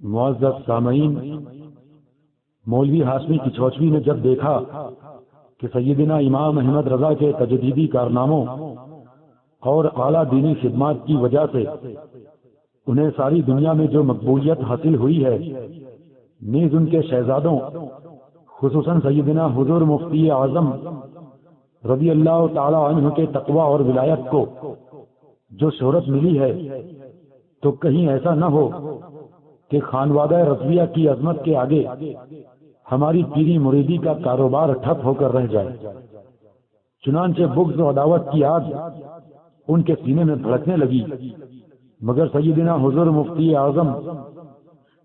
معزز سامعین، مولوی ہاشمی کچھوچوی نے جب دیکھا کہ سیدنا امام احمد رضا کے تجدیدی کارناموں اور اعلیٰ دینی خدمات کی وجہ سے انہیں ساری دنیا میں جو مقبولیت حاصل ہوئی ہے، نیز ان کے شہزادوں خصوصاً سیدنا حضور مفتی اعظم رضی اللہ تعالی عنہ کے تقوی اور ولایت کو جو شہرت ملی ہے، تو کہیں ایسا نہ ہو کہ خانوادہ رضویہ کی عظمت کے آگے ہماری پیری مریدی کا کاروبار ٹھپ ہو کر رہ جائے۔ چنانچہ بغض و عداوت کی آگ ان کے سینے میں بھڑکنے لگی، مگر سیدنا حضور مفتی اعظم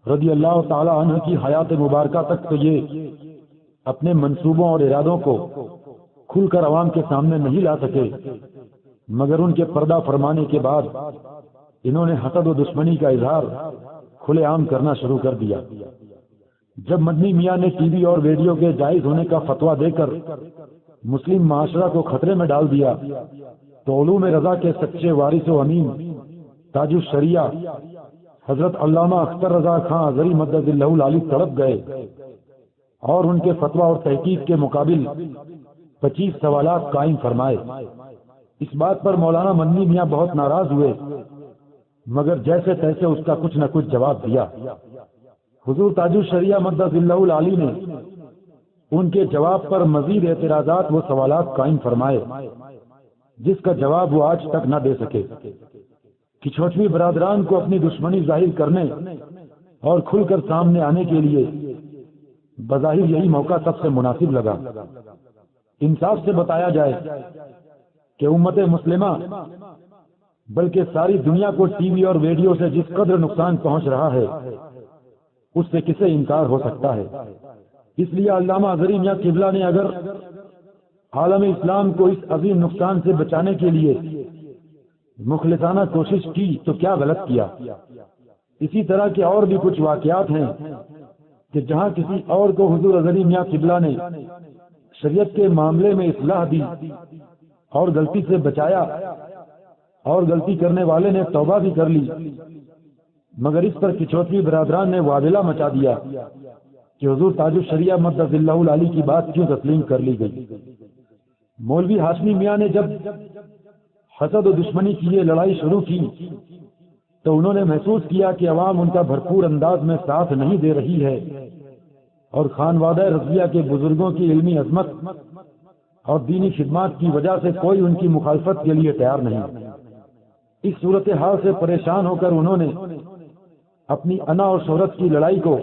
رضی اللہ تعالی عنہ کی حیات مبارکہ تک تو یہ اپنے منصوبوں اور ارادوں کو کھل کر عوام کے سامنے نہیں لا سکے، مگر ان کے پردہ فرمانے کے بعد انہوں نے حسد و دشمنی کا اظہار کھلے عام کرنا شروع کر دیا۔ جب مدنی میاں نے ٹی وی اور ریڈیو کے جائز ہونے کا فتویٰ دے کر مسلم معاشرہ کو خطرے میں ڈال دیا، تو علوم رضا کے سچے وارث و امین تاج الشریعہ حضرت علامہ اختر رضا خان ازہری مدد اللہ العالی تڑپ گئے اور ان کے فتویٰ اور تحقیق کے مقابل 25 سوالات قائم فرمائے۔ اس بات پر مولانا مدنی میاں بہت ناراض ہوئے، مگر جیسے تیسے اس کا کچھ نہ کچھ جواب دیا۔ حضور تاج الشریعہ مدد اللہ العالی نے ان کے جواب پر مزید اعتراضات و سوالات قائم فرمائے، جس کا جواب وہ آج تک نہ دے سکے۔ کچھوچوی برادران کو اپنی دشمنی ظاہر کرنے اور کھل کر سامنے آنے کے لیے بظاہر یہی موقع سب سے مناسب لگا۔ انصاف سے بتایا جائے کہ امت مسلمہ بلکہ ساری دنیا کو ٹی وی اور ریڈیو سے جس قدر نقصان پہنچ رہا ہے، اس سے کسے انکار ہو سکتا ہے؟ اس لیے علامہ ازہری میاں قبلہ نے اگر عالم اسلام کو اس عظیم نقصان سے بچانے کے لیے مخلصانہ کوشش کی تو کیا غلط کیا۔ اسی طرح کے اور بھی کچھ واقعات ہیں کہ جہاں کسی اور کو حضور ازہری میاں قبلہ نے شریعت کے معاملے میں اصلاح دی اور غلطی سے بچایا، اور غلطی کرنے والے نے توبہ بھی کر لی، مگر اس پر کچھوچوی برادران نے واویلا مچا دیا کہ حضور تاج الشریعہ مدد اللہ العالی کی بات کیوں تسلیم کر لی گئی۔ مولوی ہاشمی میاں نے جب حسد و دشمنی کی یہ لڑائی شروع کی تو انہوں نے محسوس کیا کہ عوام ان کا بھرپور انداز میں ساتھ نہیں دے رہی ہے، اور خانوادہ رضویہ کے بزرگوں کی علمی عظمت اور دینی خدمات کی وجہ سے کوئی ان کی مخالفت کے لیے تیار نہیں۔ اس صورتحال سے پریشان ہو کر انہوں نے اپنی انا اور شہرت کی لڑائی کو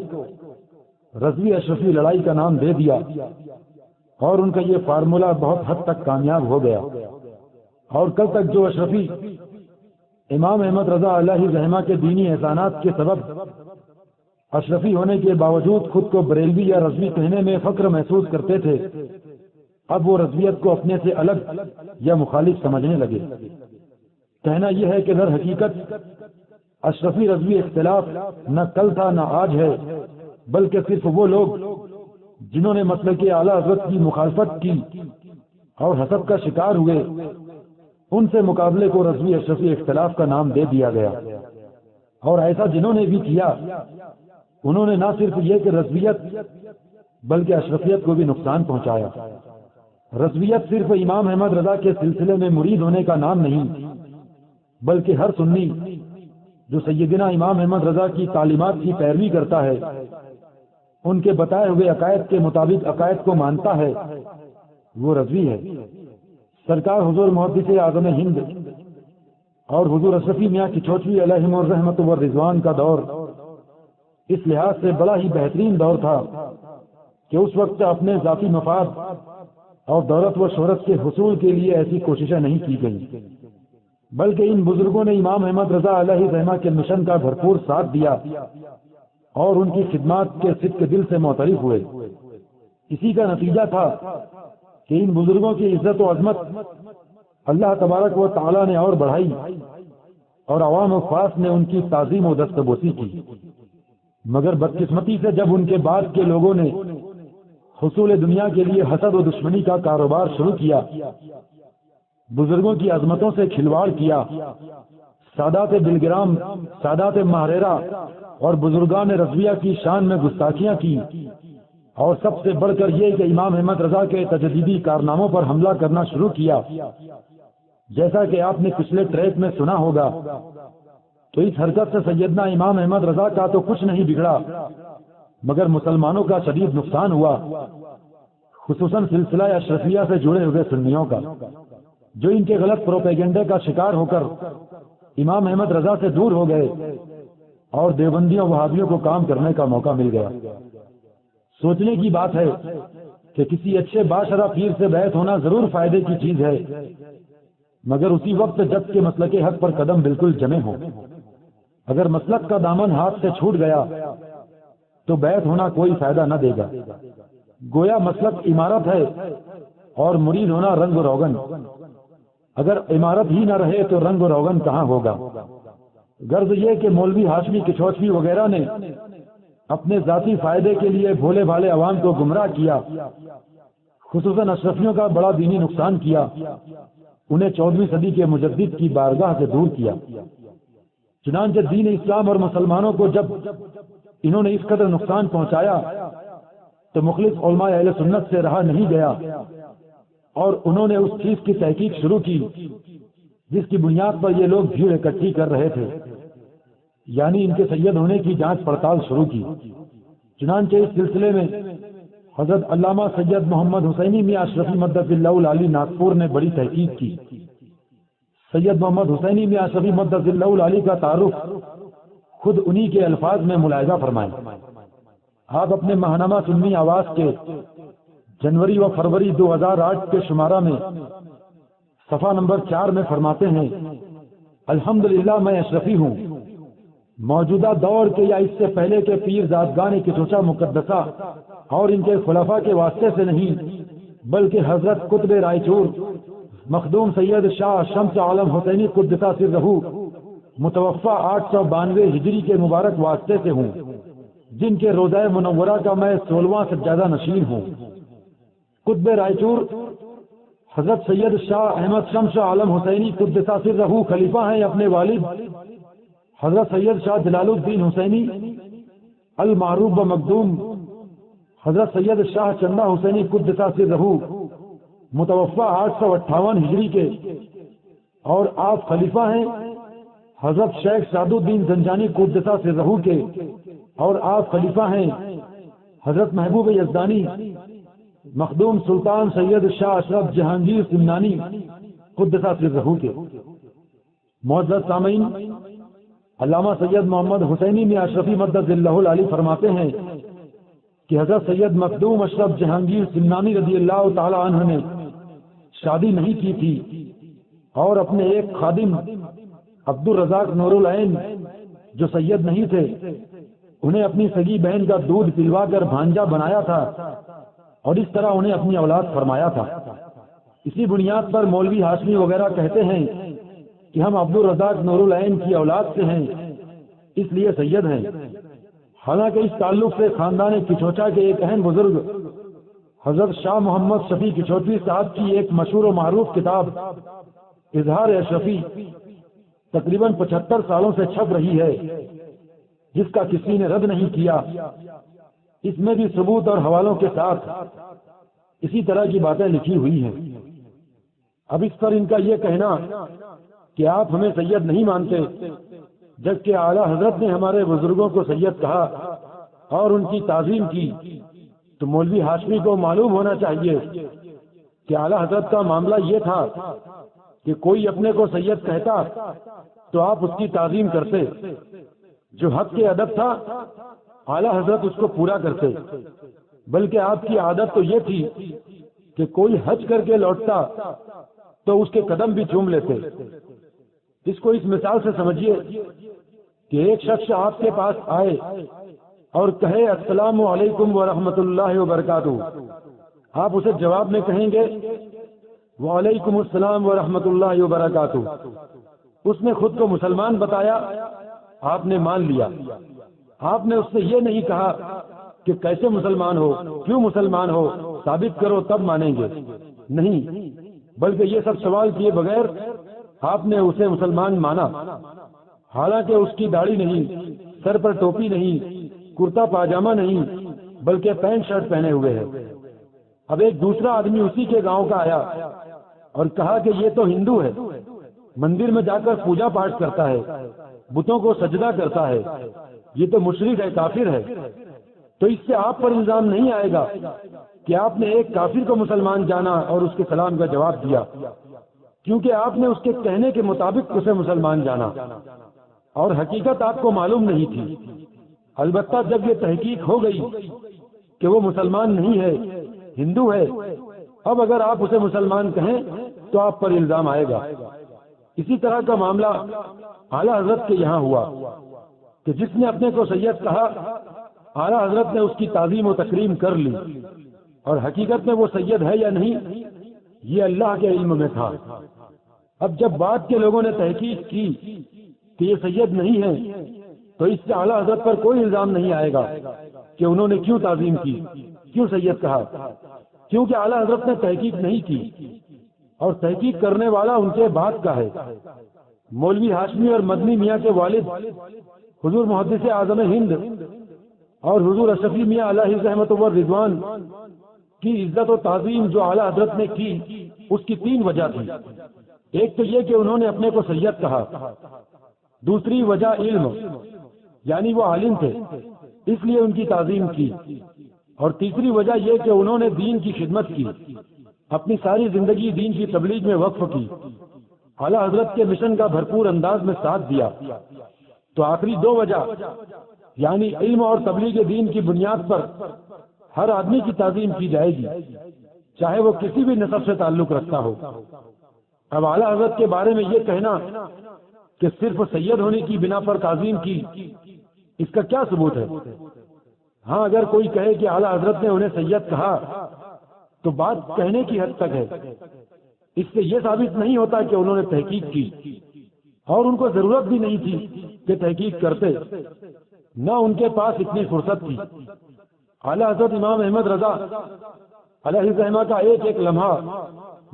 رضوی اشرفی لڑائی کا نام دے دیا، اور ان کا یہ فارمولہ بہت حد تک کامیاب ہو گیا، اور کل تک جو اشرفی امام احمد رضا علیہ رحمہ کے دینی احسانات کے سبب اشرفی ہونے کے باوجود خود کو بریلوی یا رضوی کہنے میں فخر محسوس کرتے تھے، اب وہ رضویت کو اپنے سے الگ یا مخالف سمجھنے لگے۔ کہنا یہ ہے کہ در حقیقت اشرفی رضوی اختلاف نہ کل تھا نہ آج ہے، بلکہ صرف وہ لوگ جنہوں نے مسلک اعلیٰ حضرت کی مخالفت کی اور حسد کا شکار ہوئے، ان سے مقابلے کو رضوی اشرفی اختلاف کا نام دے دیا گیا، اور ایسا جنہوں نے بھی کیا انہوں نے نہ صرف یہ کہ رضویت بلکہ اشرفیت کو بھی نقصان پہنچایا۔ رضویت صرف امام احمد رضا کے سلسلے میں مرید ہونے کا نام نہیں، بلکہ ہر سنی جو سیدنا امام احمد رضا کی تعلیمات کی پیروی کرتا ہے، ان کے بتائے ہوئے عقائد کے مطابق عقائد کو مانتا ہے، وہ رضوی ہے۔ سرکار حضور محدث اعظم ہند اور حضور اشرفی میاں کچھوچوی علیہم الرحمت والرضوان کا دور اس لحاظ سے بڑا ہی بہترین دور تھا کہ اس وقت اپنے ذاتی مفاد اور دولت و شہرت کے حصول کے لیے ایسی کوششیں نہیں کی گئی، بلکہ ان بزرگوں نے امام احمد رضا علیہ رحمہ کے مشن کا بھرپور ساتھ دیا اور ان کی خدمات کے صدق دل سے معترف ہوئے۔ اسی کا نتیجہ تھا کہ ان بزرگوں کی عزت و عظمت اللہ تبارک و تعالی نے اور بڑھائی، اور عوام و خاص نے ان کی تعظیم و دستبوسی کی۔ مگر بدقسمتی سے جب ان کے بعد کے لوگوں نے حصول دنیا کے لیے حسد و دشمنی کا کاروبار شروع کیا، بزرگوں کی عظمتوں سے کھلواڑ کیا، سادات دلگرام، سادات ماہریرہ اور بزرگان رضویہ کی شان میں گستاخیاں کی، اور سب سے بڑھ کر یہ کہ امام احمد رضا کے تجدیدی کارناموں پر حملہ کرنا شروع کیا۔ جیسا کہ آپ نے پچھلے ٹریک میں سنا ہوگا، تو اس حرکت سے سیدنا امام احمد رضا کا تو کچھ نہیں بگڑا، مگر مسلمانوں کا شدید نقصان ہوا، خصوصاً سلسلہ اشرفیہ سے جڑے ہوئے سنیوں کا، جو ان کے غلط پروپیگنڈے کا شکار ہو کر امام احمد رضا سے دور ہو گئے، اور دیوبندیوں وہابیوں کو کام کرنے کا موقع مل گیا۔ سوچنے کی بات ہے کہ کسی اچھے باشرہ پیر سے بیعت ہونا ضرور فائدے کی چیز ہے، مگر اسی وقت جب کہ مسلک حق پر قدم بالکل جمے ہوں۔ اگر مسلک کا دامن ہاتھ سے چھوٹ گیا تو بیعت ہونا کوئی فائدہ نہ دے گا۔ گویا مسلک عمارت ہے اور مرید ہونا رنگ و روغن، اگر عمارت ہی نہ رہے تو رنگ و روغن کہاں ہوگا؟ غرض یہ کہ مولوی ہاشمی کچھوچوی وغیرہ نے اپنے ذاتی فائدے کے لیے بھولے بھالے عوام کو گمراہ کیا، خصوصاً اشرفیوں کا بڑا دینی نقصان کیا، انہیں 14ویں صدی کے مجدد کی بارگاہ سے دور کیا۔ چنانچہ دین اسلام اور مسلمانوں کو جب انہوں نے اس قدر نقصان پہنچایا تو مخلص علماء اہل سنت سے رہا نہیں گیا، اور انہوں نے اس چیز کی تحقیق شروع کی جس کی بنیاد پر یہ لوگ بھیڑ اکٹھی کر رہے تھے، یعنی ان کے سید ہونے کی جانچ پڑتال شروع کی۔ چنانچہ اس سلسلے میں حضرت علامہ سید محمد حسینی میاں اشرفی مدد اللہ العلی ناگپور نے بڑی تحقیق کی۔ سید محمد حسینی میاں اشرفی مدد اللہ العلی کا تعارف خود انہی کے الفاظ میں ملاحظہ فرمائیں۔ آپ اپنے ماہنامہ سنی آواز کے جنوری و فروری 2008 کے شمارہ میں صفحہ نمبر 4 میں فرماتے ہیں، الحمدللہ میں اشرفی ہوں، موجودہ دور کے یا اس سے پہلے کے پیر زادگان کچوچا مقدسہ اور ان کے خلفاء کے واسطے سے نہیں، بلکہ حضرت قطب رائے چور مخدوم سید شاہ شمس عالم حسینی قدسہ سرہ متوفہ 892 ہجری کے مبارک واسطے سے ہوں، جن کے روضہ منورہ کا میں 16واں سجادہ نشین ہوں۔ قطب رائے چور حضرت سید شاہ احمد شمس عالم حسینی قدسہ سرہ خلیفہ ہیں اپنے والد حضرت سید شاہ جلال الدین حسینی المعروف و مخدوم حضرت سید شاہ چندہ حسینی قدسہ سرہ متوفہ 858 ہجری کے، اور آپ خلیفہ ہیں حضرت شیخ سعد الدین زنجانی قدسہ سرہ کے، اور آپ خلیفہ ہیں حضرت محبوب یزدانی مخدوم سلطان سید شاہ اشرف جہانگیر سمنانی قدسہ سرہ کے۔ معزز سامعین، علامہ سید محمد حسینی میاں اشرفی مدد اللہ العلی فرماتے ہیں کہ حضرت سید مخدوم اشرف جہانگیر سمنانی رضی اللہ تعالی عنہ نے شادی نہیں کی تھی، اور اپنے ایک خادم عبد الرزاق نور العین جو سید نہیں تھے، انہیں اپنی سگی بہن کا دودھ پلوا کر بھانجا بنایا تھا، اور اس طرح انہیں اپنی اولاد فرمایا تھا۔ اسی بنیاد پر مولوی ہاشمی وغیرہ کہتے ہیں کہ ہم عبد الرزاق نور العین کی اولاد سے ہیں، اس لیے سید ہیں، حالانکہ اس تعلق سے خاندان کچوچا کے ایک اہم بزرگ حضرت شاہ محمد شفیع کچوچوی صاحب کی ایک مشہور و معروف کتاب اظہار اشرفی تقریباً 75 سالوں سے چھپ رہی ہے، جس کا کسی نے رد نہیں کیا۔ اس میں بھی ثبوت اور حوالوں کے ساتھ اسی طرح کی باتیں لکھی ہوئی ہیں۔ اب اس پر ان کا یہ کہنا کہ آپ ہمیں سید نہیں مانتے، جبکہ اعلیٰ حضرت نے ہمارے بزرگوں کو سید کہا اور ان کی تعظیم کی، تو مولوی ہاشمی کو معلوم ہونا چاہیے کہ اعلیٰ حضرت کا معاملہ یہ تھا کہ کوئی اپنے کو سید کہتا تو آپ اس کی تعظیم کرتے، جو حق کے ادب تھا اعلیٰ حضرت اس کو پورا کرتے، بلکہ آپ کی عادت تو یہ تھی کہ کوئی حج کر کے لوٹتا تو اس کے قدم بھی چوم لیتے۔ اس کو اس مثال سے سمجھیے کہ ایک شخص آپ کے پاس آئے اور کہے السلام علیکم ورحمۃ اللہ وبرکاتہ، آپ اسے جواب میں کہیں گے وعلیکم السلام ورحمۃ اللہ وبرکاتہ۔ اس نے خود کو مسلمان بتایا، آپ نے مان لیا۔ آپ نے اس سے یہ نہیں کہا کہ کیسے مسلمان ہو، کیوں مسلمان ہو، ثابت کرو تب مانیں گے، نہیں، بلکہ یہ سب سوال کیے بغیر آپ نے اسے مسلمان مانا، حالانکہ اس کی داڑھی نہیں، سر پر ٹوپی نہیں، کرتا پاجامہ نہیں، بلکہ پینٹ شرٹ پہنے ہوئے ہے۔ اب ایک دوسرا آدمی اسی کے گاؤں کا آیا اور کہا کہ یہ تو ہندو ہے، مندر میں جا کر پوجا پاٹ کرتا ہے، بتوں کو سجدہ کرتا ہے، یہ تو مشرک ہے، کافر ہے۔ تو اس سے آپ پر الزام نہیں آئے گا کہ آپ نے ایک کافر کو مسلمان جانا اور اس کے سلام کا جواب دیا، کیونکہ آپ نے اس کے کہنے کے مطابق اسے مسلمان جانا اور حقیقت آپ کو معلوم نہیں تھی۔ البتہ جب یہ تحقیق ہو گئی کہ وہ مسلمان نہیں ہے، ہندو ہے، اب اگر آپ اسے مسلمان کہیں تو آپ پر الزام آئے گا۔ اسی طرح کا معاملہ اعلیٰ حضرت کے یہاں ہوا کہ جس نے اپنے کو سید کہا، اعلیٰ حضرت نے اس کی تعظیم و تکریم کر لی، اور حقیقت میں وہ سید ہے یا نہیں یہ اللہ کے علم میں تھا۔ اب جب بعد کے لوگوں نے تحقیق کی کہ یہ سید نہیں ہے، تو اس سے اعلیٰ حضرت پر کوئی الزام نہیں آئے گا کہ انہوں نے کیوں تعظیم کی، کیوں سید کہا، کیونکہ اعلیٰ حضرت نے تحقیق نہیں کی، اور تحقیق کرنے والا ان کے بعد کا ہے۔ مولوی ہاشمی اور مدنی میاں کے والد حضور محدث اعظم ہند اور حضور اشرفی میاں علیہ رحمت و رضوان کی عزت و تعظیم جو اعلیٰ حضرت نے کی، اس کی 3 وجہ تھی۔ ایک تو یہ کہ انہوں نے اپنے کو سید کہا، دوسری وجہ علم، یعنی وہ عالم تھے اس لیے ان کی تعظیم کی، اور تیسری وجہ یہ کہ انہوں نے دین کی خدمت کی، اپنی ساری زندگی دین کی تبلیغ میں وقف کی، اعلیٰ حضرت کے مشن کا بھرپور انداز میں ساتھ دیا۔ تو آخری 2 وجہ یعنی علم اور تبلیغ دین کی بنیاد پر ہر آدمی کی تعظیم کی جائے گی، چاہے وہ کسی بھی نسب سے تعلق رکھتا ہو۔ اب اعلیٰ حضرت کے بارے میں یہ کہنا کہ صرف سید ہونے کی بنا پر تعظیم کی، اس کا کیا ثبوت ہے؟ ہاں، اگر کوئی کہے کہ اعلیٰ حضرت نے انہیں سید کہا تو بات کہنے کی حد تک ہے، اس سے یہ ثابت نہیں ہوتا کہ انہوں نے تحقیق کی، اور ان کو ضرورت بھی نہیں تھی کہ تحقیق کرتے، نہ ان کے پاس اتنی فرصت تھی۔ اعلیٰ حضرت امام احمد رضا علیہ الرحمہ کا ایک ایک لمحہ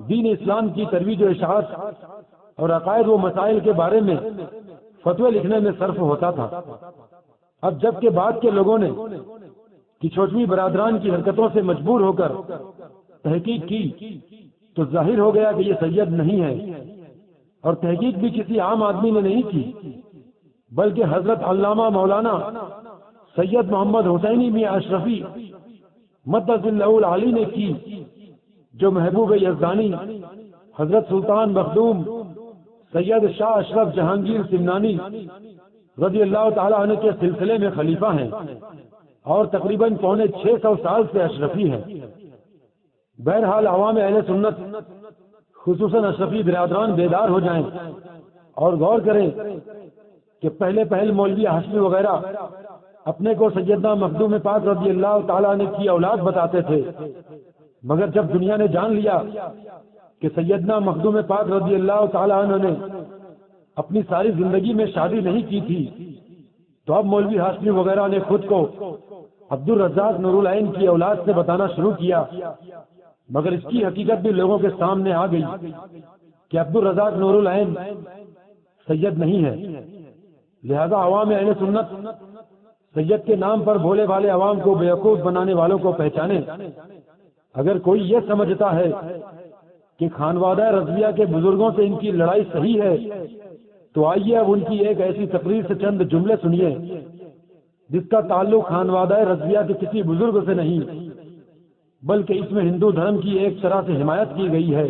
دین اسلام کی ترویج و اشاعت اور عقائد و مسائل کے بارے میں فتوے لکھنے میں صرف ہوتا تھا۔ اب جب کہ بعد کے لوگوں نے کچھوٹوی برادران کی حرکتوں سے مجبور ہو کر تحقیق کی تو ظاہر ہو گیا کہ یہ سید نہیں ہے، اور تحقیق بھی کسی عام آدمی نے نہیں کی، بلکہ حضرت علامہ مولانا سید محمد حسینی میاں اشرفی مدد اللہ العالی نے کی، جو محبوب یزدانی حضرت سلطان مخدوم سید شاہ اشرف جہانگیر سمنانی رضی اللہ تعالیٰ عنہ کے سلسلے میں خلیفہ ہیں، اور تقریباً 650 سال سے اشرفی ہیں۔ بہرحال عوام اہل سنت خصوصاً اشرفی برادران بیدار ہو جائیں اور غور کریں کہ پہلے مولوی ہاشمی وغیرہ اپنے کو سیدنا مخدوم پاک رضی اللہ تعالیٰ عنہ کی اولاد بتاتے تھے، مگر جب دنیا نے جان لیا کہ سیدنا مخدوم پاک رضی اللہ تعالیٰ عنہ نے اپنی ساری زندگی میں شادی نہیں کی تھی، تو اب مولوی ہاشمی وغیرہ نے خود کو عبد الرزاق نور العین کی اولاد سے بتانا شروع کیا، مگر اس کی حقیقت بھی لوگوں کے سامنے آ گئی کہ عبد الرزاق نور العین سید نہیں ہے۔ لہذا عوام اہل سنت سید کے نام پر بھولے والے عوام کو بیوقوف بنانے والوں کو پہچانے۔ اگر کوئی یہ سمجھتا ہے کہ خانوادہ رضویہ کے بزرگوں سے ان کی لڑائی صحیح ہے، تو آئیے اب ان کی ایک ایسی تقریر سے چند جملے سنیے جس کا تعلق خانوادہ رضویہ کے کسی بزرگ سے نہیں، بلکہ اس میں ہندو دھرم کی ایک طرح سے حمایت کی گئی ہے،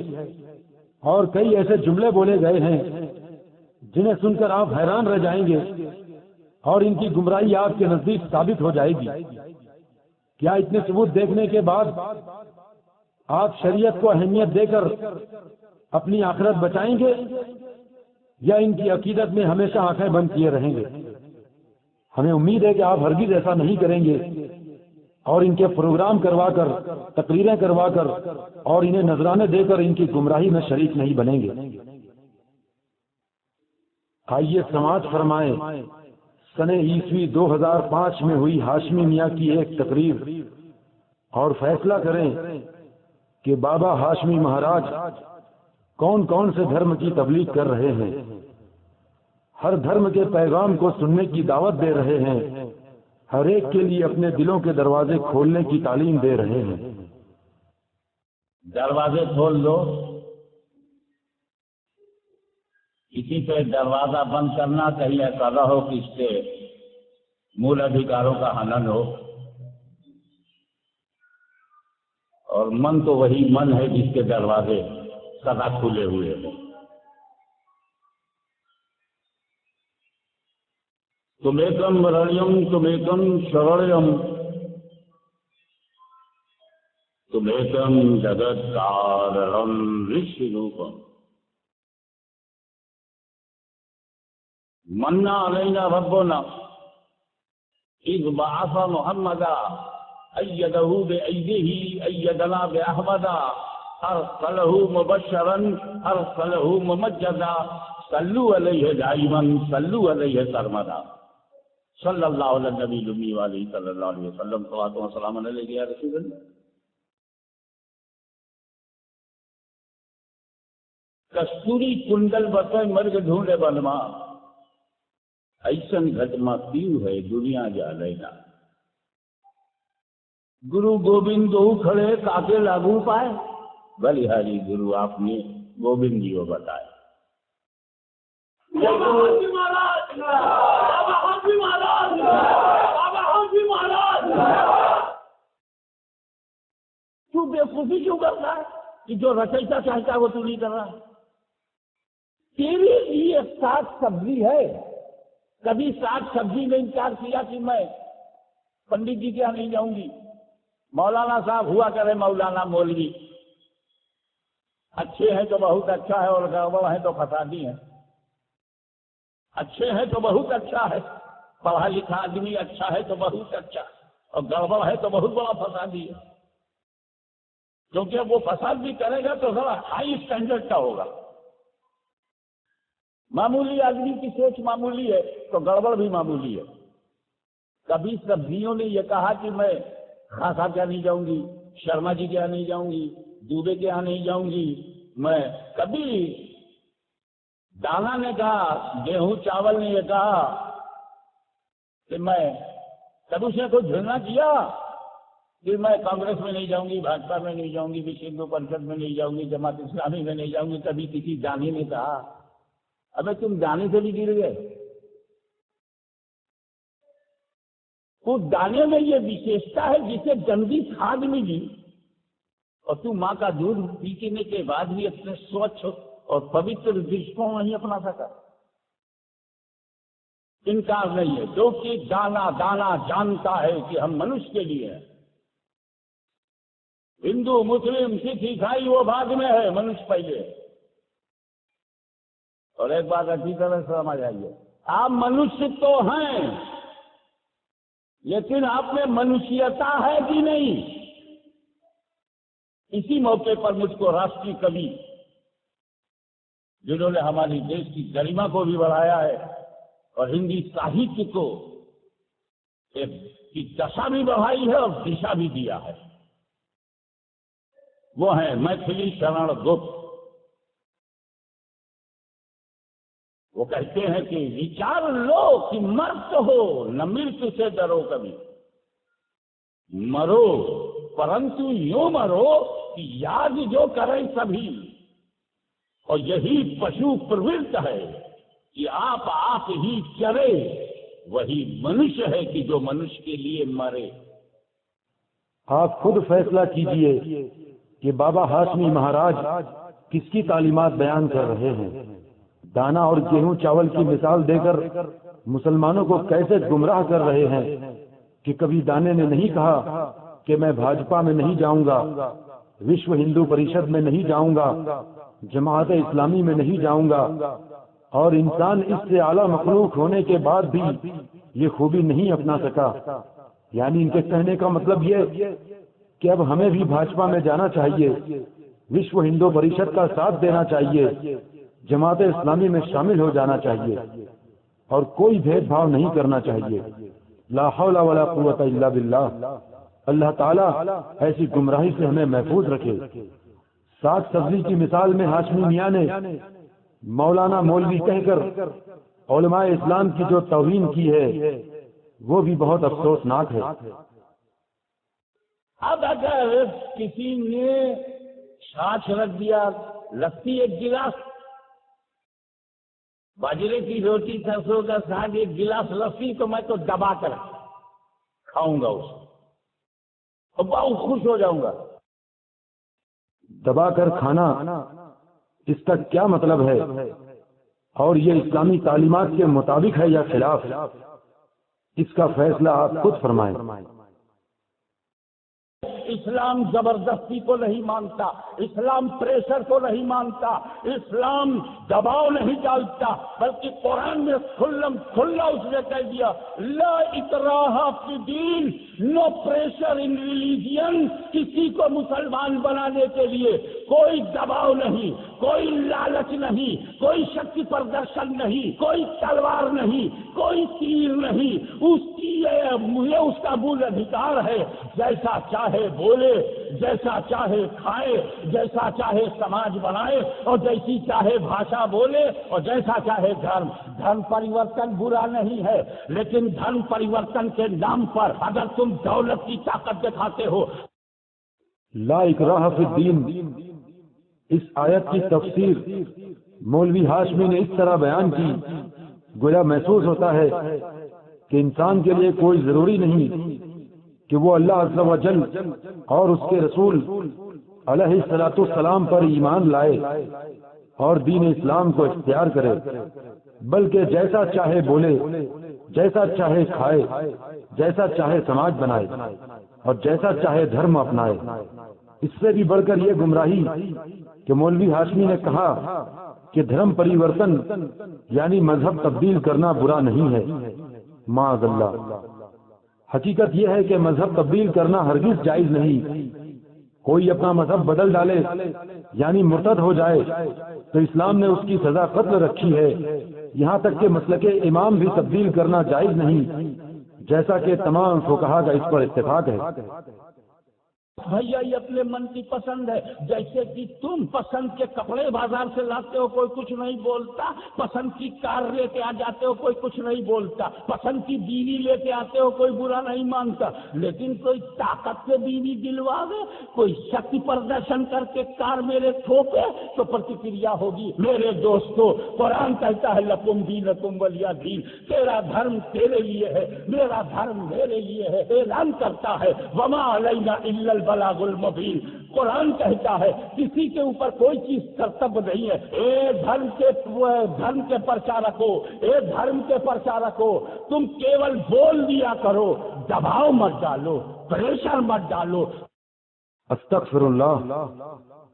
اور کئی ایسے جملے بولے گئے ہیں جنہیں سن کر آپ حیران رہ جائیں گے، اور ان کی گمراہی آپ کے نزدیک ثابت ہو جائے گی۔ کیا اتنے ثبوت دیکھنے کے بعد آپ شریعت کو اہمیت دے کر اپنی آخرت بچائیں گے، یا ان کی عقیدت میں ہمیشہ آنکھیں بند کیے رہیں گے؟ ہمیں امید ہے کہ آپ ہرگز ایسا نہیں کریں گے، اور ان کے پروگرام کروا کر، تقریریں کروا کر اور انہیں نذرانے دے کر ان کی گمراہی میں شریک نہیں بنیں گے۔ آئیے سماعت فرمائیں سنہ عیسوی 2005 میں ہوئی ہاشمی میاں کی ایک تقریر، اور فیصلہ کریں کہ بابا ہاشمی مہاراج کون کون سے دھرم کی تبلیغ کر رہے ہیں، ہر دھرم کے پیغام کو سننے کی دعوت دے رہے ہیں، ہر ایک کے لیے اپنے دلوں کے دروازے کھولنے کی تعلیم دے رہے ہیں۔ دروازے کھول دو، کسی پہ دروازہ بند کرنا کہیں ایسا نہ ہو کہ اس سے مول ادھیکاروں کا ہنن ہو، اور من تو وہی من ہے جس کے دروازے سدا کھلے ہوئے ہیں۔ تمیکم رڑیم تمیکم شرڑیم تمیکم جگت کارم رشی روپم منا علینا ربنا اذ بعث محمدا ایدہ بایدیہ ایدنا باحمدا ارسلہ مبشرا ارسلہ ممجدا صلو علیہ دائما صلو علیہ سرمدا صلی اللہ علیہ نبی الامی علیہ صلی اللہ علیہ وسلم صلوات و سلام علیہ یا رسول اللہ۔ کستوری کنڈل بسے مرگ ڈھونڈے بنما ایسن گھٹما پیو ہے دنیا جا لینا۔ گرو گوبند دو کھڑے کاکے لاگو پائے، بلیہاری گرو آپ نے گوبند جی کو بتائے۔ تو بےوقوفی کیوں کرتا ہے کہ جو رچیتا چاہتا ہے وہ تو نہیں کر رہا؟ تیرے لیے ساگ سبزی ہے، کبھی ساگ سبزی نے انکار کیا کہ میں پنڈت جی کے یہاں نہیں جاؤں گی؟ مولانا صاحب ہوا کرے مولانا مولوی، اچھے ہیں تو بہت اچھا ہے اور گڑبڑ ہیں تو فسادی ہیں۔ اچھے ہیں تو بہت اچھا ہے، پڑھا لکھا آدمی اچھا ہے تو بہت اچھا، اور گڑبڑ ہے تو بہت بڑا فسادی ہے، کیونکہ وہ فساد بھی کرے گا تو ذرا ہائی اسٹینڈرڈ کا ہوگا۔ معمولی آدمی کی سوچ معمولی ہے تو گڑبڑ بھی معمولی ہے۔ کبھی سبزیوں نے یہ کہا کہ میں خان صاحب کے یہاں نہیں جاؤں گی، شرما جی کے یہاں نہیں جاؤں گی، دوبے کے یہاں نہیں جاؤں گی۔ میں کبھی دانا نے کہا، گیہوں چاول نے یہ کہا کہ میں کبھی اس نے کوئی جھرنا کیا کہ میں کانگریس میں نہیں جاؤں گی، بھاجپا میں نہیں جاؤں گی، وشو ہندو پریشد میں نہیں جاؤں گی، جماعت اسلامی میں نہیں جاؤں گی؟ کبھی کسی دانے نے کہا؟ ابے تم دانے سے بھی گر گئے۔ اس دانے میں یہ وشیشتا ہے جسے گندی کھاد ملی، اور تو ماں کا دودھ پینے کے بعد بھی اپنے سوچھ اور پوتر درش کو نہیں اپنا سکا۔ انکار نہیں ہے، جو کہ دانا دانا جانتا ہے کہ ہم منش کے لیے ہیں۔ ہندو مسلم سکھ عیسائی وہ بعد میں ہے، منش پہلے۔ اور ایک بات اچھی طرح سمجھ آئیے، آپ منشیہ تو ہیں، لیکن آپ میں منشیتا ہے کہ نہیں؟ اسی موقع پر مجھ کو راشٹری کوی جنہوں نے ہماری دیش کی گریما کو بھی بڑھایا ہے اور ہندی ساہتیہ کو کی دشا بھی بڑھائی ہے اور دشا بھی دیا ہے، وہ ہیں میتھلی شرن گپت۔ وہ کہتے ہیں کہ وچار لو کہ مرت ہو نہ مرت سے ڈرو، کبھی مرو پرنتو یوں مرو کہ یاد جو کریں سبھی، اور یہی پشو پروت ہے کہ آپ ہی چرے، وہی منش ہے کہ جو منش کے لیے مرے۔ آپ خود فیصلہ کیجئے کہ بابا ہاشمی مہاراج کس کی تعلیمات بیان کر رہے ہیں۔ دانا اور گیہوں چاول کی مثال دے کر مسلمانوں کو کیسے گمراہ کر رہے ہیں کہ کبھی دانے نے نہیں کہا کہ میں بھاجپا میں نہیں جاؤں گا، وشو ہندو پریشد میں نہیں جاؤں گا، جماعت اسلامی میں نہیں جاؤں گا، اور انسان اس سے اعلیٰ مخلوق ہونے کے بعد بھی یہ خوبی نہیں اپنا سکا۔ یعنی ان کے کہنے کا مطلب یہ کہ اب ہمیں بھی بھاجپا میں جانا چاہیے، وشو ہندو پریشد کا ساتھ دینا چاہیے، جماعت اسلامی میں شامل ہو جانا چاہیے، اور کوئی بھید بھاؤ نہیں کرنا چاہیے۔ لا حول ولا قوت الا باللہ۔ اللہ تعالیٰ ایسی گمراہی سے ہمیں محفوظ رکھے۔ ساگ سبزی کی مثال میں ہاشمی میاں نے مولانا مولوی کہہ کر علماء اسلام کی جو توہین کی ہے وہ بھی بہت افسوسناک ہے۔ اب اگر کسی نے چھاچھ رکھ دیا، لسی ایک گلاس، باجرے کی روٹی، سرسوں کا ساگ، ایک گلاس لسی، تو میں تو دبا کر کھاؤں گا اس کو اور بہت خوش ہو جاؤں گا۔ دبا کر کھانا، اس کا کیا مطلب ہے؟ اور یہ اسلامی تعلیمات کے مطابق ہے یا خلاف؟ اس کا فیصلہ آپ خود فرمائیں۔ اسلام زبردستی کو نہیں مانتا، اسلام پریشر کو نہیں مانتا، اسلام دباؤ نہیں ڈالتا، بلکہ قرآن میں کھلا اس نے کہہ دیا لا اکراہ فی الدین، نو پریشر ان ریلیجن، کسی کو مسلمان بنانے کے لیے کوئی دباؤ نہیں، کوئی لالچ نہیں، کوئی شکتی پردرشن نہیں، کوئی تلوار نہیں، کوئی تیر نہیں، اس کا مول ادھیکار ہے، جیسا چاہے بولے، جیسا چاہے کھائے، جیسا چاہے سماج بنائے، اور جیسی چاہے بھاشا بولے، اور جیسا چاہے دھرم پریورتن برا نہیں ہے، لیکن دھرم پریورتن کے نام پر اگر تم دولت کی طاقت دکھاتے ہو۔ لا اکراہ فی الدین، اس آیت کی تفسیر مولوی ہاشمی نے اس طرح بیان کی، گویا محسوس ہوتا ہے کہ انسان کے لیے کوئی ضروری نہیں کہ وہ اللہ عز و جل اور اس کے رسول علیہ الصلوۃ والسلام پر ایمان لائے اور دین اسلام کو اختیار کرے، بلکہ جیسا چاہے بولے، جیسا چاہے کھائے، جیسا چاہے سماج بنائے، اور جیسا چاہے دھرم اپنائے۔ اس سے بھی بڑھ کر یہ گمراہی کہ مولوی ہاشمی نے کہا کہ دھرم پریورتن یعنی مذہب تبدیل کرنا برا نہیں ہے۔ معاذ اللہ، حقیقت یہ ہے کہ مذہب تبدیل کرنا ہرگز جائز نہیں۔ کوئی اپنا مذہب بدل ڈالے یعنی مرتد ہو جائے تو اسلام نے اس کی سزا قتل رکھی ہے، یہاں تک کہ مسلک امام بھی تبدیل کرنا جائز نہیں، جیسا کہ تمام فقہا کا اس پر اتفاق ہے۔ بھیا یہ اپنے من کی پسند ہے، جیسے کہ تم پسند کے کپڑے بازار سے لاتے ہو کوئی کچھ نہیں بولتا، پسند کی کار لے کے آ جاتے ہو کوئی کچھ نہیں بولتا، پسند کی بیوی لے کے آتے ہو کوئی برا نہیں مانتا، لیکن کوئی طاقت سے بیوی دلوا دے، کوئی شکتی پردرشن کر کے کار میرے ٹھوکے تو پرتکریا ہوگی۔ میرے دوستو، قرآن کہتا ہے لکم دینکم ولی دین، تیرا دھرم تیرے لیے ہے، میرا دھرم میرے لیے ہے۔ اعلان کرتا ہے وما علینا الا البلاغ المبین، قرآن کہتا ہے کسی کے اوپر کوئی چیز کرتب نہیں ہے۔ اے دھرم کے پرچارکو، اے دھرم کے پرچارکو، تم کیول بول دیا کرو، دباؤ مت ڈالو، پریشر مت ڈالو۔ استغفر اللہ،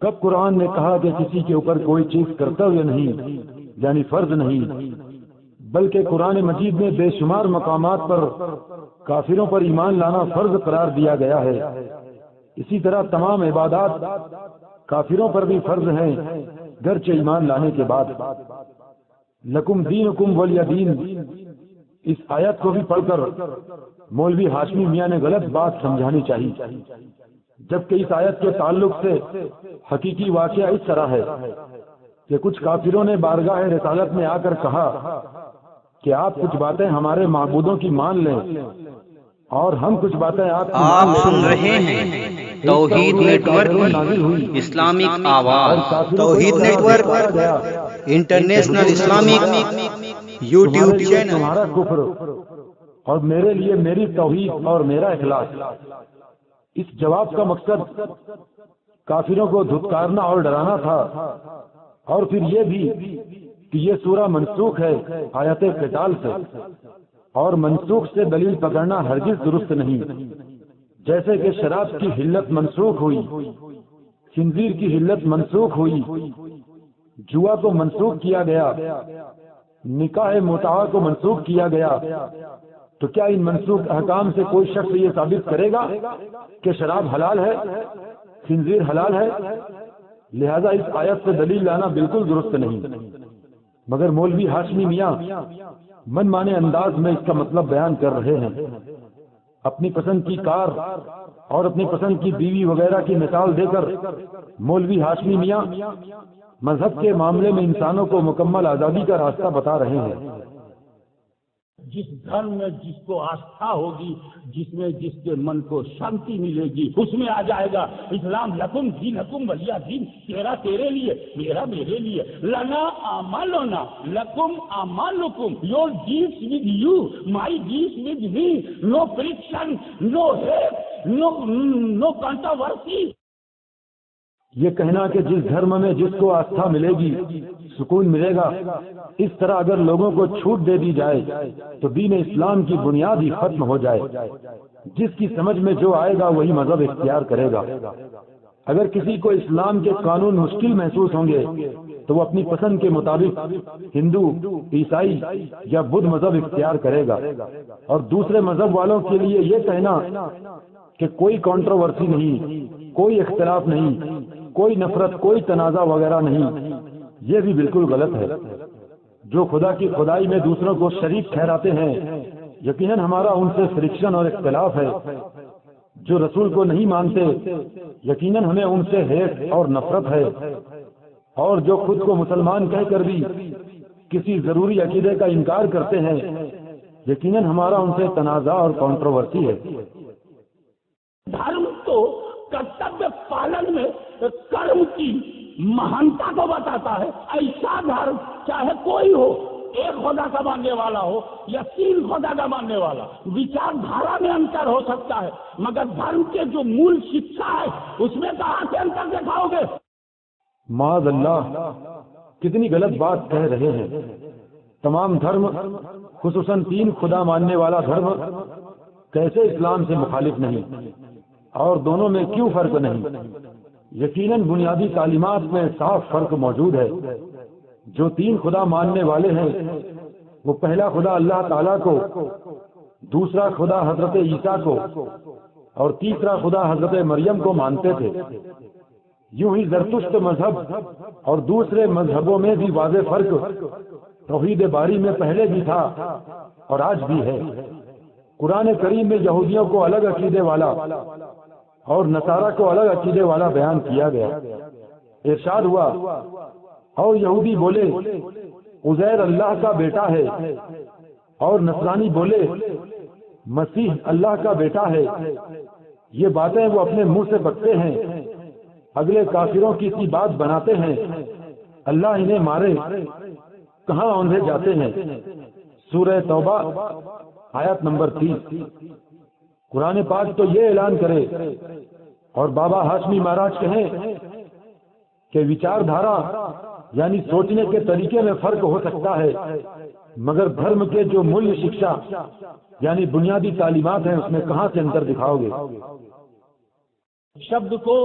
کب قرآن نے کہا کہ کسی کے اوپر کوئی چیز کرتویہ نہیں یعنی فرض نہیں، بلکہ قرآن مجید میں بے شمار مقامات پر کافروں پر ایمان لانا فرض قرار دیا گیا ہے۔ اسی طرح تمام عبادات کافروں پر بھی فرض ہیں گرچہ ایمان لانے کے بعد۔ لکم دینکم ولی دین، اس آیت کو بھی پڑھ کر مولوی ہاشمی میاں نے غلط بات سمجھانی چاہیے، جبکہ اس آیت کے تعلق سے حقیقی واقعہ اس طرح ہے کہ کچھ کافروں نے بارگاہ رسالت میں آ کر کہا کہ آپ کچھ باتیں ہمارے معبودوں کی مان لیں اور ہم کچھ باتیں آپ سن رہے ہیں توحید نیٹ ورک اسلامک آواز، توحید network international Islamic YouTube channel. تمہارا کفر اور میرے لیے میری توحید اور میرا اخلاص، اس جواب کا مقصد کافروں کو دھتکارنا اور ڈرانا تھا، اور پھر یہ بھی کہ یہ سورہ منسوخ ہے آیت قتال سے، اور منسوخ سے دلیل پکڑنا ہرگز درست نہیں۔ جیسے کہ شراب کی حلت منسوخ ہوئی، خنزیر کی حلت منسوخ ہوئی، جوا کو منسوخ کیا گیا، نکاح متعہ کو منسوخ کیا گیا، تو کیا ان منسوخ احکام سے کوئی شخص یہ ثابت کرے گا کہ شراب حلال ہے، خنزیر حلال ہے؟ لہذا اس آیت سے دلیل لانا بالکل درست نہیں، مگر مولوی ہاشمی میاں من مانے انداز میں اس کا مطلب بیان کر رہے ہیں۔ اپنی پسند کی کار اور اپنی پسند کی بیوی وغیرہ کی مثال دے کر مولوی ہاشمی میاں مذہب کے معاملے میں انسانوں کو مکمل آزادی کا راستہ بتا رہے ہیں۔ جس دھرم میں جس کو آستھا ہوگی، جس میں جس کے من کو شانتی ملے گی، اس میں آ جائے گا اسلام لکم دینکم ولی دین، تیرا تیرے لیے، میرا میرے لیے، لنا اعمالنا لکم اعمالکم، your deeds with you my deeds with me, no friction, no hate, no controversy. یہ کہنا کہ جس دھرم میں جس کو آستھا ملے گی سکون ملے گا، اس طرح اگر لوگوں کو چھوٹ دے دی جائے تو دین اسلام کی بنیاد ہی ختم ہو جائے۔ جس کی سمجھ میں جو آئے گا وہی مذہب اختیار کرے گا۔ اگر کسی کو اسلام کے قانون مشکل محسوس ہوں گے تو وہ اپنی پسند کے مطابق ہندو، عیسائی یا بدھ مذہب اختیار کرے گا، اور دوسرے مذہب والوں کے لیے یہ کہنا کہ کوئی کنٹروورسی نہیں، کوئی اختلاف نہیں، کوئی نفرت، کوئی تنازع وغیرہ نہیں، یہ بھی بالکل غلط ہے۔ جو خدا کی خدائی میں دوسروں کو شریک ٹھہراتے ہیں یقیناً ہمارا ان سے فرکشن اور اختلاف ہے۔ جو رسول کو نہیں مانتے یقیناً ہمیں ان سے ہیٹ اور نفرت ہے، اور جو خود کو مسلمان کہہ کر بھی کسی ضروری عقیدے کا انکار کرتے ہیں یقیناً ہمارا ان سے تنازع اور کنٹروورسی ہے۔ دھرم تو کرتویہ پالن میں کرم کی مہانتا کو بتاتا ہے۔ ایسا دھرم چاہے کوئی ہو، ایک خدا کا ماننے والا ہو یا تین خدا کا ماننے والا، وچار دھارا میں انتر ہو سکتا ہے، مگر دھرم کے جو مول شکشا ہے اس میں کہاں سے انتر دکھاؤ گے؟ معاذ اللہ، کتنی غلط بات کہہ رہے ہیں۔ تمام دھرم خصوصاً تین خدا ماننے والا دھرم کیسے اسلام سے مخالف نہیں، اور دونوں میں کیوں فرق نہیں؟ یقیناً بنیادی تعلیمات میں صاف فرق موجود ہے۔ جو تین خدا ماننے والے ہیں وہ پہلا خدا اللہ تعالیٰ کو، دوسرا خدا حضرت عیسیٰ کو، اور تیسرا خدا حضرت مریم کو مانتے تھے۔ یوں ہی زرتشت مذہب اور دوسرے مذہبوں میں بھی واضح فرق توحید باری میں پہلے بھی تھا اور آج بھی ہے۔ قرآن کریم میں یہودیوں کو الگ عقیدے والا اور نصارہ کو الگ عقیدے والا بیان کیا گیا۔ ارشاد ہوا، اور یہودی بولے عزیر اللہ کا بیٹا ہے، اور نصرانی بولے مسیح اللہ کا بیٹا ہے۔ یہ باتیں وہ اپنے منہ سے بکتے ہیں، اگلے کافروں کی سی بات بناتے ہیں۔ اللہ انہیں مارے، کہاں اوندھے جاتے ہیں۔ سورہ توبہ آیت نمبر 30۔ قرآن پاک تو یہ اعلان کرے اور بابا ہاشمی مہاراج کہیں کہ وچار دھارا یعنی سوچنے کے طریقے میں فرق ہو سکتا ہے، مگر دھرم کے جو مول شکشا یعنی بنیادی تعلیمات ہیں اس میں کہاں سے انتر دکھاؤ گے؟ شبد کو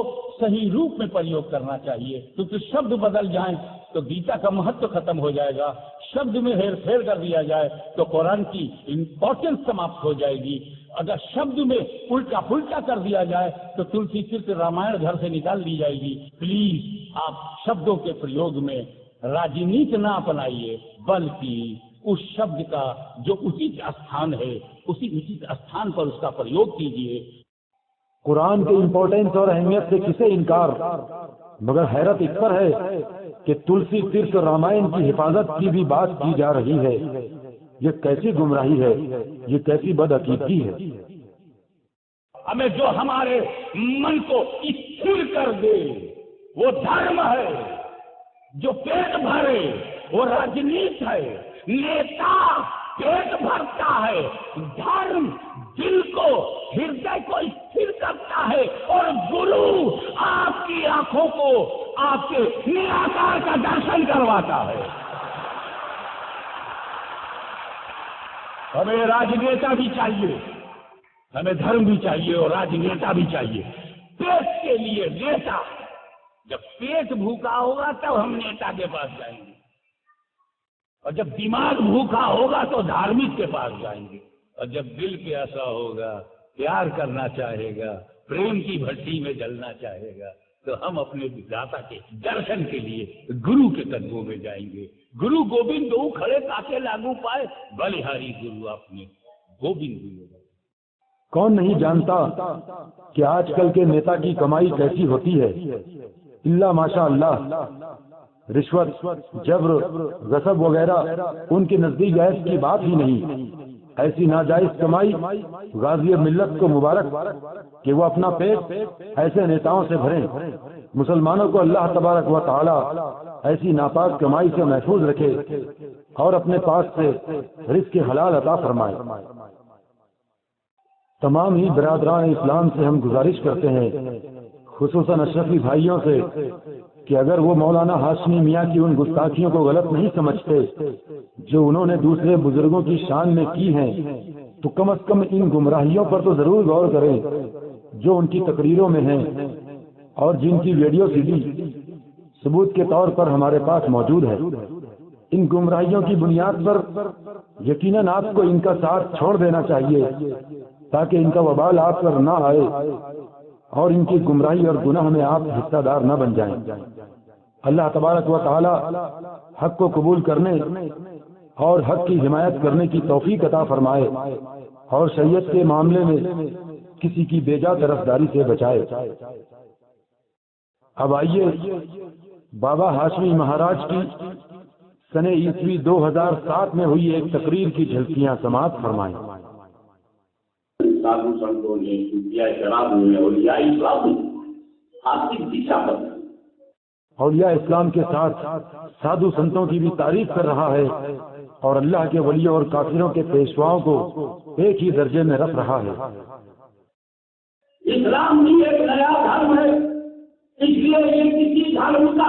صحیح روپ میں پریوگ کرنا چاہیے، کیونکہ شبد بدل جائیں تو گیتا کا مہتو ختم ہو جائے گا۔ شبد میں ہیر پھیر کر دیا جائے تو قرآن کی امپورٹنس سماپت ہو جائے گی۔ اگر شبد میں الٹا پلٹا کر دیا جائے تو تلسی صرف رامائن گھر سے نکال دی جائے گی۔ پلیز آپ شبدوں کے پریوگ میں راجنیت نہ اپنائیے، بلکہ اس شبد کا جو اچت استھان ہے اسی اچت استھان پر اس کا پریوگ کیجیے۔ قرآن کی امپورٹنس اور اہمیت سے کسے انکار، مگر حیرت اس پر ہے کہ تلسی ترک رامائن کی حفاظت کی بھی بات کی جا رہی ہے۔ یہ کیسی گمراہی ہے، یہ کیسی بدعقیدگی ہے۔ ہمیں جو ہمارے من کو استھر کر دے وہ دھرم ہے، جو پیٹ بھرے وہ راجنیت ہے۔ نیتا پیٹ بھرتا ہے، دھرم دل کو، ہردے کو استھر کرتا ہے، اور گرو آپ کی آنکھوں کو آپ کے نراکار کا درشن کرواتا ہے۔ ہمیں راجنیتا بھی چاہیے، ہمیں دھرم بھی چاہیے اور راجنیتا بھی چاہیے۔ پیٹ کے لیے نیتا، جب پیٹ بھوکا ہوگا تب ہم نیتا کے پاس جائیں گے، اور جب دماغ بھوکا ہوگا تو دھارمک کے پاس جائیں گے، اور جب دل پیاسا ہوگا، پیار کرنا چاہے گا، پریم کی بھٹی میں جلنا چاہے گا، تو ہم اپنے داتا کے درشن کے لیے گرو کے قدموں میں جائیں گے۔ گرو گوبند دو کھڑے تاکہ لاگو پائے، بلہاری گرو اپنے گوبند ہوئے۔ کون نہیں جانتا کہ آج کل کے نیتا کی کمائی کیسی ہوتی ہے؟ اللہ ماشاء اللہ، رشوت، جبر، غصب وغیرہ ان کے نزدیک غیب کی بات ہی نہیں۔ ایسی ناجائز کمائی غازی ملت کو مبارک کہ وہ اپنا پیٹ ایسے نیتاؤں سے بھریں۔ مسلمانوں کو اللہ تبارک و تعالی ایسی ناپاک کمائی سے محفوظ رکھے اور اپنے پاس سے رزق حلال عطا فرمائے۔ تمام ہی برادران اسلام سے ہم گزارش کرتے ہیں، خصوصاً اشرفی بھائیوں سے، کہ اگر وہ مولانا ہاشمی میاں کی ان گستاخیوں کو غلط نہیں سمجھتے جو انہوں نے دوسرے بزرگوں کی شان میں کی ہیں، تو کم از کم ان گمراہیوں پر تو ضرور غور کریں جو ان کی تقریروں میں ہیں اور جن کی ویڈیو سی ڈی ثبوت کے طور پر ہمارے پاس موجود ہے۔ ان گمراہیوں کی بنیاد پر یقیناً آپ کو ان کا ساتھ چھوڑ دینا چاہیے تاکہ ان کا وبال آپ پر نہ آئے اور ان کی گمراہی اور گناہ میں آپ حصہ دار نہ بن جائیں۔ اللہ تبارک و تعالی حق کو قبول کرنے اور حق کی حمایت کرنے کی توفیق عطا فرمائے اور شریعت کے معاملے میں کسی کی بیجا طرفداری سے بچائے۔ اب آئیے بابا ہاشمی مہاراج کی سن عیسوی 2007 میں ہوئی ایک تقریر کی جھلکیاں سماعت فرمائیں۔ سادھو سنتوں نے، صوفیاء کرام نے، اولیاء اسلام نے آپ کی دشا پر اولیاء اسلام کے ساتھ سادھو سنتوں کی بھی تعریف کر رہا ہے اور اللہ کے ولیوں اور کافروں کے پیشواؤں کو ایک ہی درجے میں رکھ رہا ہے۔ اسلام بھی ایک نیا دھرم ہے، اس لیے یہ کسی دھرم کا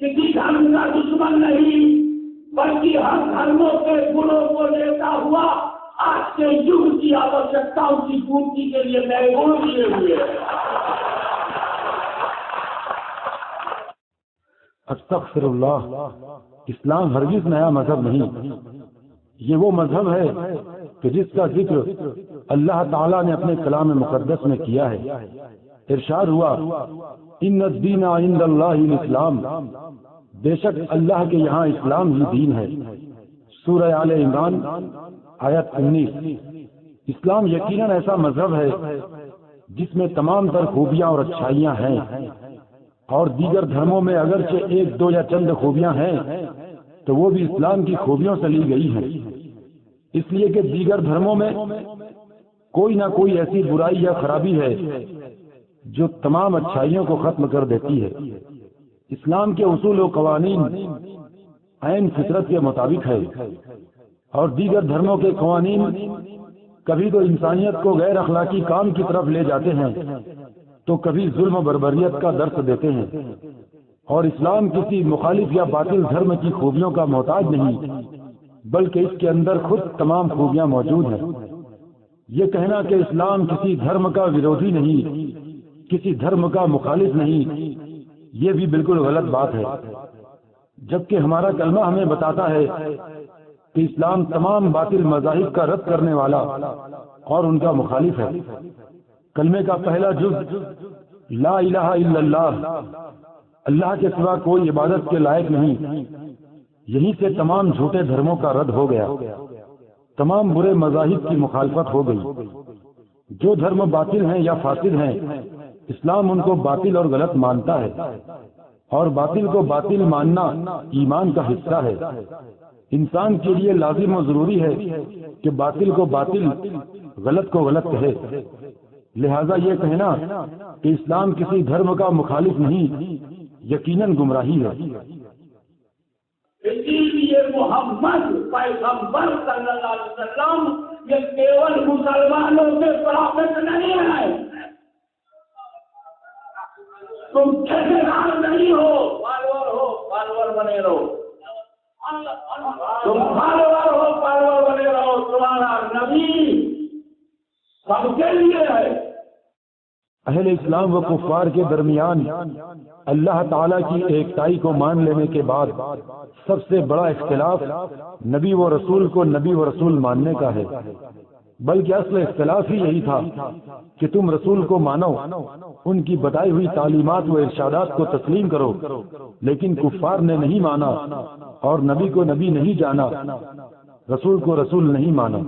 کسی دھرم کا دشمن نہیں، بلکہ ہر دھرموں کے گنوں کو لیتا ہوا آج کے یگ کی آوشکتاؤں کی پورتی کے لیے نئے گن لیے ہوئے ہیں۔ استغفر اللہ، اسلام ہرگز نیا مذہب نہیں، یہ وہ مذہب ہے کہ جس کا ذکر اللہ تعالیٰ نے اپنے کلام مقدس میں کیا ہے۔ ارشاد ہوا، ان الدین عند اللہ الاسلام، بے شک اللہ کے یہاں اسلام ہی دین ہے۔ سورہ آل عمران آیت 19۔ اسلام یقیناً ایسا مذہب ہے جس میں تمام تر خوبیاں اور اچھائیاں ہیں، اور دیگر دھرموں میں اگرچہ ایک دو یا چند خوبیاں ہیں تو وہ بھی اسلام کی خوبیوں سے لی گئی ہیں، اس لیے کہ دیگر دھرموں میں کوئی نہ کوئی ایسی برائی یا خرابی ہے جو تمام اچھائیوں کو ختم کر دیتی ہے۔ اسلام کے اصول و قوانین عین فطرت کے مطابق ہے، اور دیگر دھرموں کے قوانین کبھی تو انسانیت کو غیر اخلاقی کام کی طرف لے جاتے ہیں تو کبھی ظلم و بربریت کا درس دیتے ہیں، اور اسلام کسی مخالف یا باطل دھرم کی خوبیوں کا محتاج نہیں، بلکہ اس کے اندر خود تمام خوبیاں موجود ہیں۔ یہ کہنا کہ اسلام کسی دھرم کا ورودھی نہیں، کسی دھرم کا مخالف نہیں، یہ بھی بالکل غلط بات ہے، جبکہ ہمارا کلمہ ہمیں بتاتا ہے کہ اسلام تمام باطل مذاہب کا رد کرنے والا اور ان کا مخالف ہے۔ کلمے کا پہلا جز لا الہ الا اللہ، اللہ کے سوا کوئی عبادت کے لائق نہیں، یہیں سے تمام جھوٹے دھرموں کا رد ہو گیا، تمام برے مذاہب کی مخالفت ہو گئی۔ جو دھرم باطل ہیں یا فاسد ہیں، اسلام ان کو باطل اور غلط مانتا ہے، اور باطل کو باطل ماننا ایمان کا حصہ ہے۔ انسان کے لیے لازم و ضروری ہے کہ باطل کو باطل، غلط کو غلط کہے۔ لہذا یہ کہنا کہ اسلام کسی دھرم کا مخالف نہیں یقیناً گمراہی ہے۔ اسی لیے محمد پیغمبر صلی اللہ علیہ وسلم یہ کیول مسلمانوں کے پرافٹ نہیں ہے، تم ٹھیکیدار نہیں ہو، فالوور بنے رہو، تم فالوور بنے رہو، تمہارا نبی سب کے لیے ہے۔ اہل اسلام و کفار کے درمیان اللہ تعالیٰ کی ایکتائی کو مان لینے کے بعد سب سے بڑا اختلاف نبی و رسول کو نبی و رسول ماننے کا ہے، بلکہ اصل اختلاف ہی یہی تھا کہ تم رسول کو مانو، ان کی بتائی ہوئی تعلیمات و ارشادات کو تسلیم کرو، لیکن کفار نے نہیں مانا اور نبی کو نبی نہیں جانا، رسول کو رسول نہیں مانا۔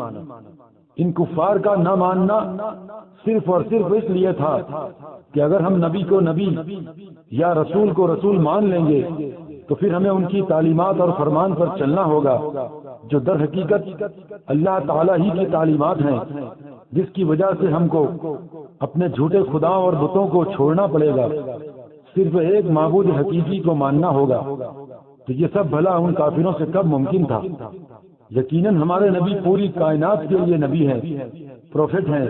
ان کفار کا نہ ماننا صرف اور صرف اس لیے تھا کہ اگر ہم نبی کو نبی یا رسول کو رسول مان لیں گے تو پھر ہمیں ان کی تعلیمات اور فرمان پر چلنا ہوگا، جو در حقیقت اللہ تعالیٰ ہی کی تعلیمات ہیں، جس کی وجہ سے ہم کو اپنے جھوٹے خداؤں اور بتوں کو چھوڑنا پڑے گا، صرف ایک معبود حقیقی کو ماننا ہوگا۔ تو یہ سب بھلا ان کافروں سے کب ممکن تھا؟ یقیناً ہمارے نبی پوری کائنات کے لیے نبی ہیں، پروفٹ ہیں،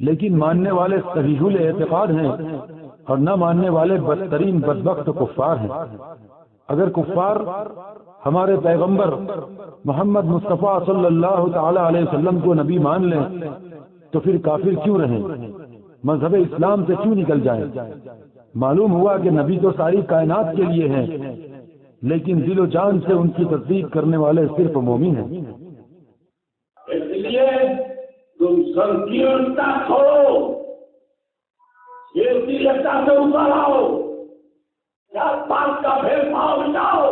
لیکن ماننے والے صحیح الاعتقاد ہیں اور نہ ماننے والے بدترین بدبخت کفار ہیں۔ اگر کفار ہمارے پیغمبر محمد مصطفیٰ صلی اللہ تعالی علیہ وسلم کو نبی مان لیں تو پھر کافر کیوں رہیں، مذہب اسلام سے کیوں نکل جائیں؟ معلوم ہوا کہ نبی تو ساری کائنات کے لیے ہیں، لیکن دل و جان سے ان کی تصدیق کرنے والے صرف مومن ہیں۔ اس لیے تم سنکیرنتا چھوڑو، سیاستیتا سے اوپر آؤ، جات پات کا بھید بھاؤ مٹاؤ،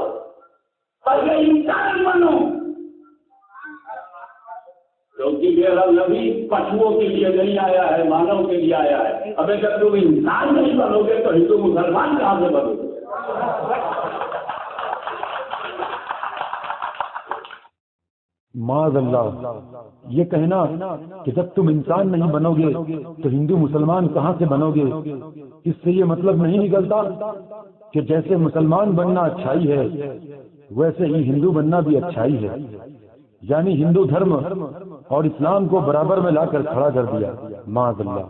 پہلے انسان بنو، کیونکہ میرا نبی پشوؤں کے لیے نہیں آیا ہے، مانو کے لیے آیا ہے۔ اب اگر تم انسان نہیں بنو گے تو ہندو مسلمان کہاں سے بنو گے؟ معاذ اللہ، یہ کہنا کہ جب تم انسان نہیں بنو گے تو ہندو مسلمان کہاں سے بنو گے، اس سے یہ مطلب نہیں نکلتا کہ جیسے مسلمان بننا اچھائی ہے ویسے ہی ہندو بننا بھی اچھائی ہے، یعنی ہندو دھرم اور اسلام کو برابر میں لا کر کھڑا کر دیا، معاذ اللہ۔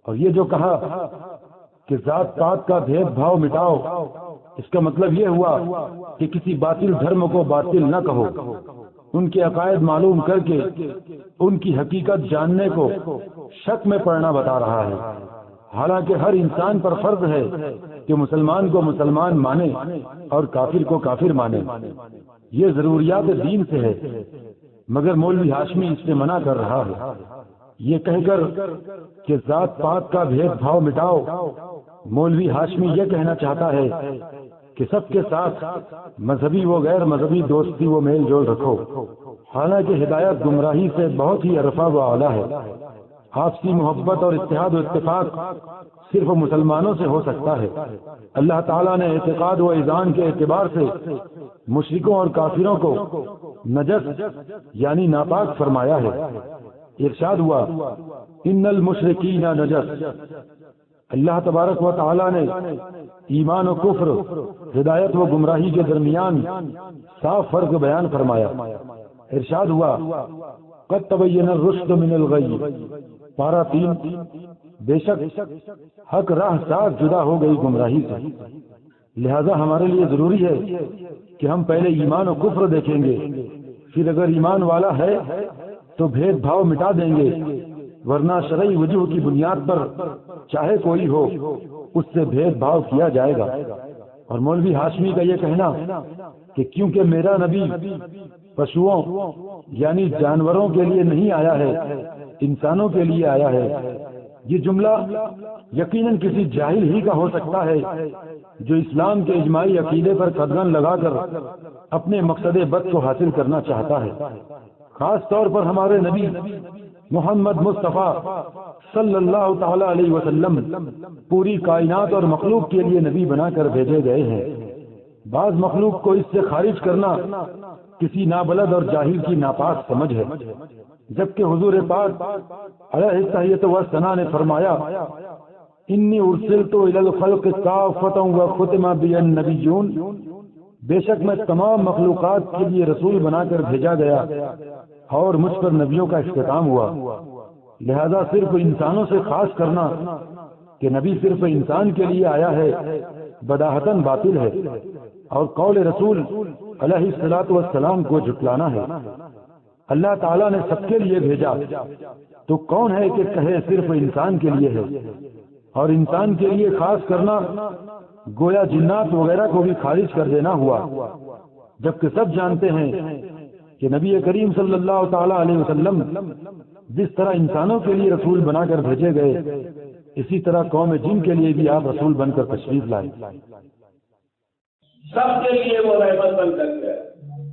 اور یہ جو کہا کہ ذات پات کا بھید بھاؤ مٹاؤ، اس کا مطلب یہ ہوا کہ کسی باطل دھرم کو باطل نہ کہو، ان کے عقائد معلوم کر کے ان کی حقیقت جاننے کو شک میں پڑنا بتا رہا ہے، حالانکہ ہر انسان پر فرض ہے کہ مسلمان کو مسلمان مانے اور کافر کو کافر مانے، یہ ضروریات دین سے ہے، مگر مولوی ہاشمی اس سے منع کر رہا ہے، یہ کہہ کر کہ ذات پات کا بھید بھاؤ مٹاؤ۔ مولوی ہاشمی یہ کہنا چاہتا ہے کہ سب کے ساتھ مذہبی و غیر مذہبی دوستی و میل جول رکھو، حالانکہ ہدایت گمراہی سے بہت ہی عرفہ و اعلیٰ ہے۔ آپسی محبت اور اتحاد و اتفاق صرف مسلمانوں سے ہو سکتا ہے۔ اللہ تعالیٰ نے اعتقاد و ایذان کے اعتبار سے مشرکوں اور کافروں کو نجس یعنی ناپاک فرمایا ہے۔ ارشاد ہوا ان المشرکین نجس۔ اللہ تبارک و تعالیٰ نے ایمان و کفر، ہدایت و گمراہی کے درمیان صاف فرق بیان فرمایا۔ ارشاد ہوا قد تبین الرشد من الغی، پارہ 3، بے شک حق راہ صاف جدا ہو گئی گمراہی سے۔ لہذا ہمارے لیے ضروری ہے کہ ہم پہلے ایمان و کفر دیکھیں گے، پھر اگر ایمان والا ہے تو بھید بھاؤ مٹا دیں گے، ورنہ شرعی وجوہ کی بنیاد پر چاہے کوئی ہو اس سے بھید بھاؤ کیا جائے گا۔ اور مولوی ہاشمی کا یہ کہنا کہ کیونکہ میرا نبی پشوؤں یعنی جانوروں کے لیے نہیں آیا ہے، انسانوں کے لیے آیا ہے، یہ جملہ یقیناً کسی جاہل ہی کا ہو سکتا ہے جو اسلام کے اجماعی عقیدے پر قدغن لگا کر اپنے مقصد بد کو حاصل کرنا چاہتا ہے۔ خاص طور پر ہمارے نبی محمد مصطفیٰ صلی اللہ تعالی علیہ وسلم پوری کائنات اور مخلوق کے لیے نبی بنا کر بھیجے گئے ہیں۔ بعض مخلوق کو اس سے خارج کرنا کسی نابلد اور جاہل کی ناپاک سمجھ ہے، جبکہ حضور پاک علیہ الصلوۃ والسلام نے فرمایا انی ارسلت الی الخلق کافۃ وختم بی النبیون، بے شک میں تمام مخلوقات کے لیے رسول بنا کر بھیجا گیا اور مجھ پر نبیوں کا اختتام ہوا۔ لہذا صرف انسانوں سے خاص کرنا کہ نبی صرف انسان کے لیے آیا ہے بداہتاً باطل ہے، اور قول رسول علیہ الصلوۃ والسلام کو جھٹلانا ہے۔ اللہ تعالیٰ نے سب کے لیے بھیجا، تو کون ہے کہ کہے صرف انسان کے لیے ہے؟ اور انسان کے لیے خاص کرنا گویا جنات وغیرہ کو بھی خارج کر دینا ہوا، جبکہ سب جانتے ہیں کہ نبی کریم صلی اللہ تعالی علیہ وسلم جس طرح انسانوں کے لیے رسول بنا کر بھیجے گئے، اسی طرح قوم جن کے لیے بھی آپ رسول بن کر تشریف لائے۔ سب کے لیے وہ رحمت بن کر گئے،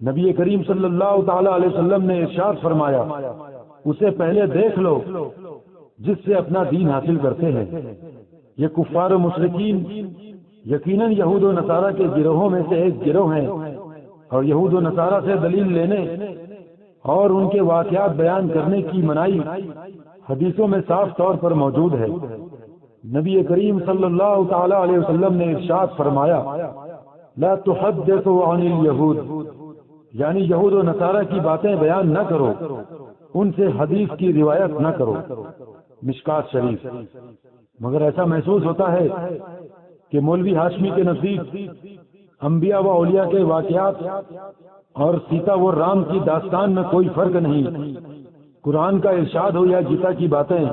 نبی کریم صلی اللہ تعالی علیہ وسلم نے ارشاد فرمایا اسے پہلے دیکھ لو جس سے اپنا دین حاصل کرتے ہیں۔ یہ کفار و مشرکین یقیناً یہود و نصارہ کے گروہوں میں سے ایک گروہ ہیں، اور یہود و نصارہ سے دلیل لینے اور ان کے واقعات بیان کرنے کی منائی حدیثوں میں صاف طور پر موجود ہے۔ نبی کریم صلی اللہ تعالی علیہ وسلم نے ارشاد فرمایا لا تحدثوا عن الیہود، یعنی یہود و نصارہ کی باتیں بیان نہ کرو، ان سے حدیث کی روایت نہ کرو، مشکات شریف۔ مگر ایسا محسوس ہوتا ہے کہ مولوی ہاشمی کے نزدیک انبیاء و اولیاء کے واقعات اور سیتا و رام کی داستان میں کوئی فرق نہیں۔ قرآن کا ارشاد ہو یا گیتا کی باتیں،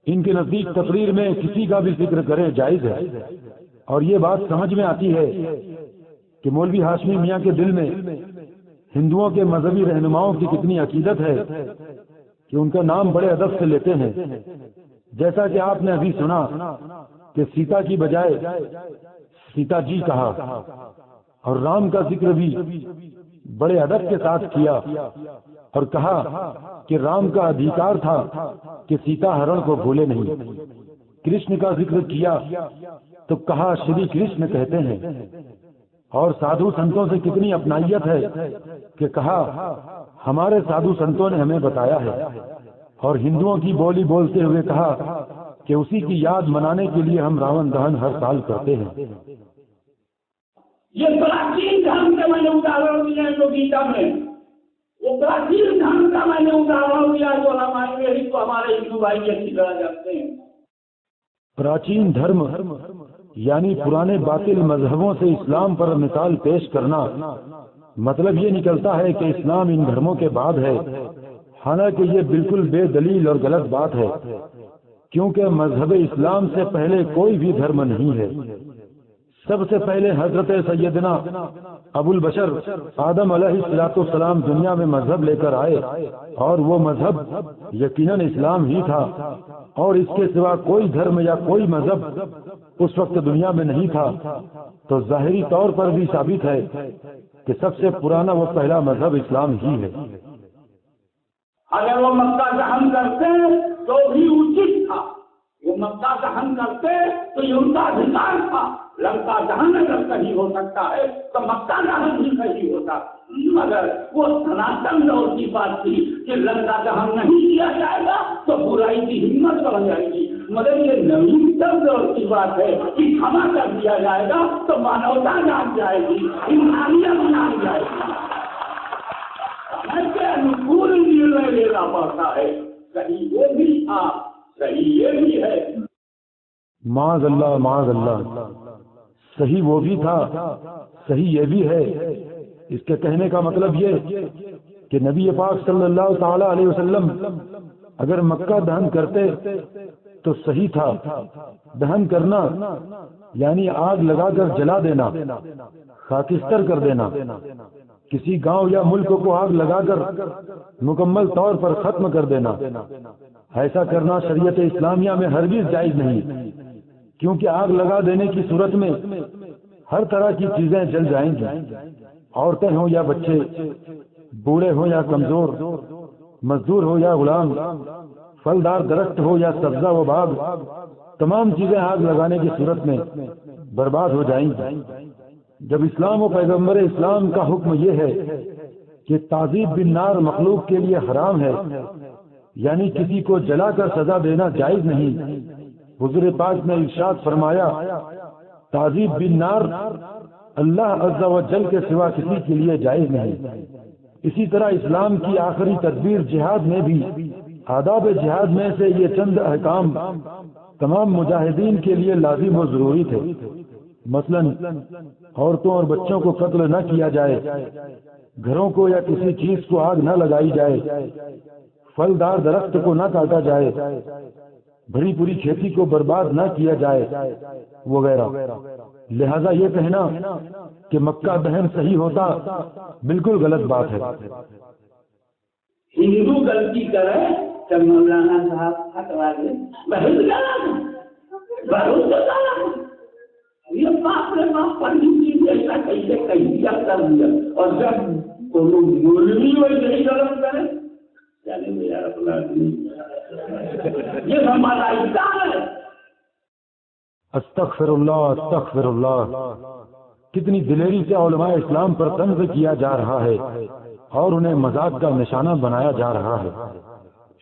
ان کے نزدیک تقریر میں کسی کا بھی ذکر کریں جائز ہے۔ اور یہ بات سمجھ میں آتی ہے کہ مولوی ہاشمی میاں کے دل میں ہندوؤں کے مذہبی رہنماؤں کی کتنی عقیدت ہے کہ ان کا نام بڑے ادب سے لیتے ہیں۔ جیسا کہ آپ نے ابھی سنا کہ سیتا کی بجائے سیتا جی کہا، اور رام کا ذکر بھی بڑے ادب کے ساتھ کیا، اور کہا کہ رام کا ادھیکار تھا کہ سیتا ہرن کو بھولے نہیں۔ کرشن کا ذکر کیا تو کہا شری کرشن کہتے ہیں، اور سادھو سنتوں سے کتنی اپنائیت ہے کہ کہا ہمارے سادھو سنتوں نے ہمیں بتایا ہے، اور ہندوؤں کی بولی بولتے ہوئے کہا کہ اسی کی یاد منانے کے لیے ہم راون دہن ہر سال کرتے ہیں۔ یہ پراچین دھرم کے میں نے اداہرن دیا ہے جو گیتا میں، وہ پراچین دھرم کا میں نے اداہرن دیا جو ہمارے ہندو بھائی اچھی طرح جانتے ہیں۔ پراچین دھرم یعنی پرانے باطل مذہبوں سے اسلام پر مثال پیش کرنا، مطلب یہ نکلتا ہے کہ اسلام ان دھرموں کے بعد ہے، حالانکہ یہ بالکل بے دلیل اور غلط بات ہے، کیونکہ مذہب اسلام سے پہلے کوئی بھی دھرم نہیں ہے۔ سب سے پہلے حضرت سیدنا ابو البشر آدم علیہ السلام دنیا میں مذہب لے کر آئے، اور وہ مذہب یقیناً اسلام ہی تھا، اور اس کے سوا کوئی دھرم یا کوئی مذہب اس وقت دنیا میں نہیں تھا۔ تو ظاہری طور پر بھی ثابت ہے کہ سب سے پرانا و پہلا مذہب اسلام ہی ہے۔ اگر وہ مکہ دہن کرتے تو بھی اچت تھا، وہ مکہ دہن کرتے تو یہ ان کا ادھیکار تھا۔ لنکا دہن اگر صحیح ہو سکتا ہے تو مکہ دہن بھی صحیح ہوتا، مگر وہ سناتن دور کی بات تھی کہ لنکا دہن نہیں کیا جائے گا تو برائی کی ہمت بڑھ جائے گی، مگر یہ نوینتم دور کی بات ہے کہ کھما کر دیا جائے گا تو مانوتا جان جائے گی، انسانیت جان جائے گی۔ کے انوکول نرنے لینا پڑتا ہے، صحیح وہ بھی تھا، صحیح یہ بھی ہے۔ معاذ اللہ معاذ اللہ، صحیح وہ بھی تھا، صحیح یہ بھی ہے۔ اس کے کہنے کا مطلب یہ کہ نبی پاک صلی اللہ تعالی علیہ وسلم اگر مکہ دہن کرتے تو صحیح تھا۔ دہن کرنا یعنی آگ لگا کر جلا دینا، خاکستر کر دینا، کسی گاؤں یا ملک کو آگ لگا کر مکمل طور پر ختم کر دینا، ایسا کرنا شریعت اسلامیہ میں ہرگز جائز نہیں، کیونکہ آگ لگا دینے کی صورت میں ہر طرح کی چیزیں جل جائیں گی، عورتیں ہوں یا بچے، بوڑھے ہوں یا کمزور، مزدور ہو یا غلام، پھلدار درخت ہو یا سبزہ و باغ، تمام چیزیں آگ لگانے کی صورت میں برباد ہو جائیں گی۔ جب اسلام و پیغمبر اسلام کا حکم یہ ہے کہ تعذیب بالنار مخلوق کے لیے حرام ہے، یعنی کسی کو جلا کر سزا دینا جائز نہیں، حضور پاک نے ارشاد فرمایا تعذیب بالنار اللہ عز و جل کے سوا کسی کے لیے جائز نہیں۔ اسی طرح اسلام کی آخری تدبیر جہاد میں بھی آداب جہاد میں سے یہ چند احکام تمام مجاہدین کے لیے لازم و ضروری تھے، مثلا عورتوں اور بچوں کو قتل نہ کیا جائے، گھروں کو یا کسی چیز کو آگ نہ لگائی جائے، پھلدار درخت کو نہ کاٹا جائے، بھری پوری کھیتی کو برباد نہ کیا جائے وغیرہ۔ لہذا یہ کہنا کہ مکہ دہن صحیح ہوتا بالکل غلط بات ہے۔ ہندو غلطی کرے تو مولانا صاحب ہٹوا دے، یہ باپ نے باپ پڑھی چیز ایسا کیسے کہہ دیا کر دیا، اور جب مولوی وہ یہی غلط کرے یعنی میرا اپنا یہ ہمارا انسان ہے۔ استغفر اللہ استغفر اللہ، کتنی دلیری سے علماء اسلام پر طنز کیا جا رہا ہے اور انہیں مذاق کا نشانہ بنایا جا رہا ہے۔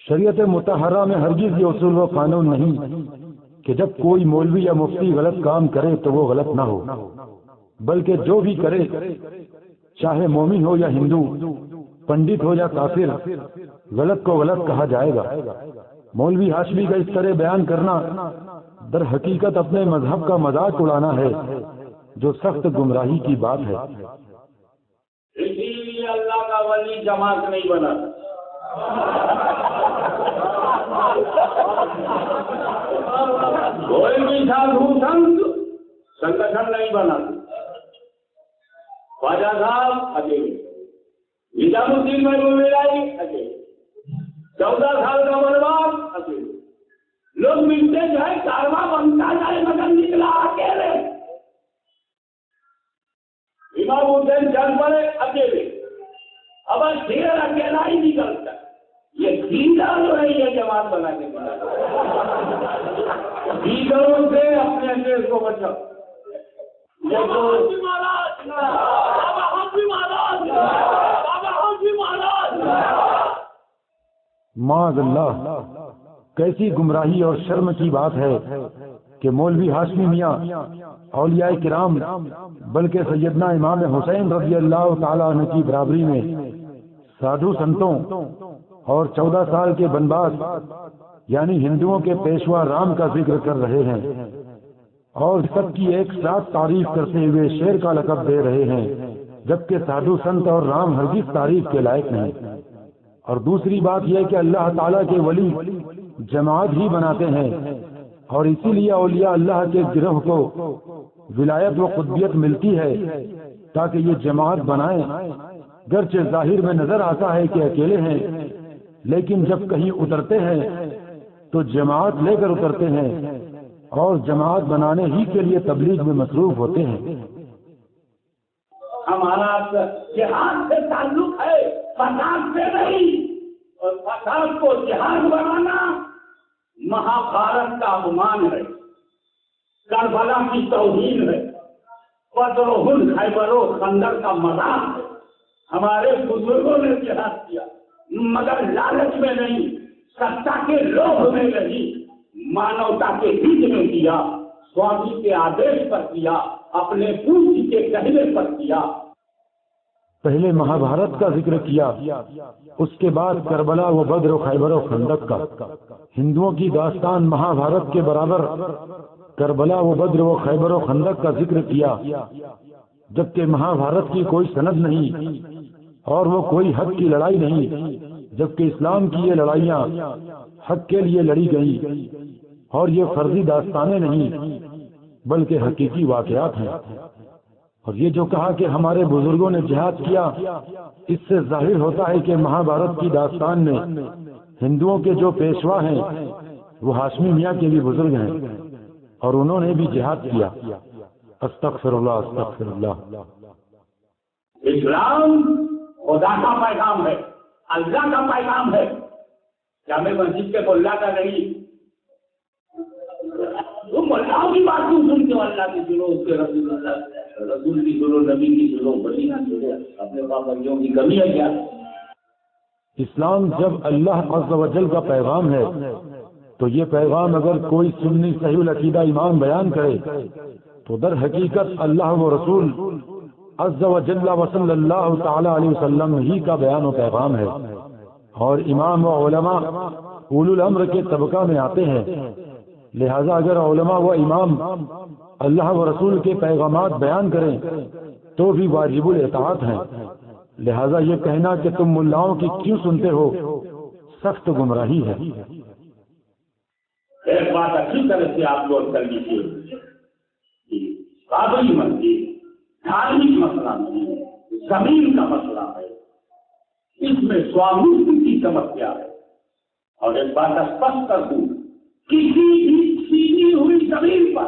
شریعت مطہرہ میں ہرگز یہ اصول و قانون نہیں کہ جب کوئی مولوی یا مفتی غلط کام کرے تو وہ غلط نہ ہو، بلکہ جو بھی کرے چاہے مومن ہو یا ہندو، پنڈت ہو یا کافر، غلط کو غلط کہا جائے گا۔ مولوی ہاشمی کا اس طرح بیان کرنا در حقیقت اپنے مذہب کا مذاق اڑانا ہے، جو سخت گمراہی کی بات ہے۔ اسی لیے اللہ کا ولی جماعت نہیں بنا، کوئی بھی سادھو سنت سنگٹھن نہیں بنا۔ خواجہ صاحب اکیلے، نظام الدین محمود میرائی اکیلے، 14 سال کا بنواس اکیلے، لوگ ملتے جائے کارواں بنتا جائے مگر نکلا اکیلے۔ امام حسین چل پڑے اکیلے، اب شیر اکیلا ہی نکلتا ہے۔ یہ سیدھا جو ہے یہ جماعت بنا کے دیگروں سے اپنے دیش کو بچاؤ۔ معاذ اللہ، کیسی گمراہی اور شرم کی بات ہے کہ مولوی ہاشمی میاں اولیاء کرام بلکہ سیدنا امام حسین رضی اللہ تعالیٰ عنہ کی برابری میں سادھو سنتوں اور 14 سال کے بنواس یعنی ہندوؤں کے پیشوا رام کا ذکر کر رہے ہیں، اور سب کی ایک ساتھ تعریف کرتے ہوئے شیر کا لقب دے رہے ہیں، جبکہ سادھو سنت اور رام ہرگز تعریف کے لائق نہیں۔ اور دوسری بات یہ کہ اللہ تعالیٰ کے ولی جماعت ہی بناتے ہیں، اور اسی لیے اولیاء اللہ کے گروہ کو ولایت و قطبیت ملتی ہے تاکہ یہ جماعت بنائیں۔ گرچہ ظاہر میں نظر آتا ہے کہ اکیلے ہیں، لیکن جب کہیں اترتے ہیں تو جماعت لے کر اترتے ہیں، اور جماعت بنانے ہی کے لیے تبلیغ میں مصروف ہوتے ہیں۔ ہمارا جہاد سے تعلق ہے، فساد سے نہیں، اور فساد کو جہاد بنانا مہابھارت کا اپمان ہے، کربلا کی توہین ہے، بدر و خیبر و خندق کا مذاق ہے۔ ہمارے بزرگوں نے جہاد کیا مگر لالچ میں نہیں، ستا کے لوبھ میں نہیں، مانوتا کے ہت میں کیا، سوامی کے آدیش پر کیا، اپنے پوچھ کے کہنے پر کیا۔ پہلے مہابھارت کا ذکر کیا، اس کے بعد کربلا و بدر و خیبر و خندق کا۔ ہندوؤں کی داستان مہابھارت کے برابر کربلا و بدر و خیبر و خندق کا ذکر کیا، جبکہ مہابھارت کی کوئی سند نہیں اور وہ کوئی حق کی لڑائی نہیں، جبکہ اسلام کی یہ لڑائیاں حق کے لیے لڑی گئیں، اور یہ فرضی داستانیں نہیں بلکہ حقیقی واقعات ہیں۔ اور یہ جو کہا کہ ہمارے بزرگوں نے جہاد کیا، اس سے ظاہر ہوتا ہے کہ مہابھارت کی داستان میں ہندوؤں کے جو پیشوا ہیں وہ ہاشمی میاں کے بھی بزرگ ہیں، اور انہوں نے بھی جہاد کیا۔ استغفر اللہ استغفر اللہ۔ اسلام خدا کا پیغام ہے، اللہ کا پیغام ہے، جامع مسجد کے ملا کا نہیں۔ تم ملاؤں کی بات کیوں سنتے ہو؟ اللہ کی سنو، اس کے رسول اللہ رسول کی سنو، نبی کی سنو، بڑی نہ سنو، اپنے پابندیوں کی کمی ہے کیا؟ اسلام جب اللہ عز و جل کا پیغام ہے تو یہ پیغام اگر کوئی سنی صحیح العقیدہ امام بیان کرے تو در حقیقت اللہ و رسول عز و جل و صلی اللہ تعالی علیہ وسلم ہی کا بیان و پیغام ہے، اور امام و علماء اولو الامر کے طبقہ میں آتے ہیں، لہذا اگر علماء و امام اللہ و رسول کے پیغامات بیان کریں تو بھی واجب الاطاعت ہیں، لہذا یہ کہنا کہ تم ملاؤں کی کیوں سنتے ہو سخت گمراہی ہے۔ ایک بات اچھی طرح سے آپ لوگ کر لیجیے، قابل مسجد دھارمک مسئلہ نہیں ہے، زمین کا مسئلہ ہے، اس میں سوامستو کی سمسیا ہے۔ اور ایک بات اسپشٹ کر دوں، کسی بھی چھینی ہوئی زمین پر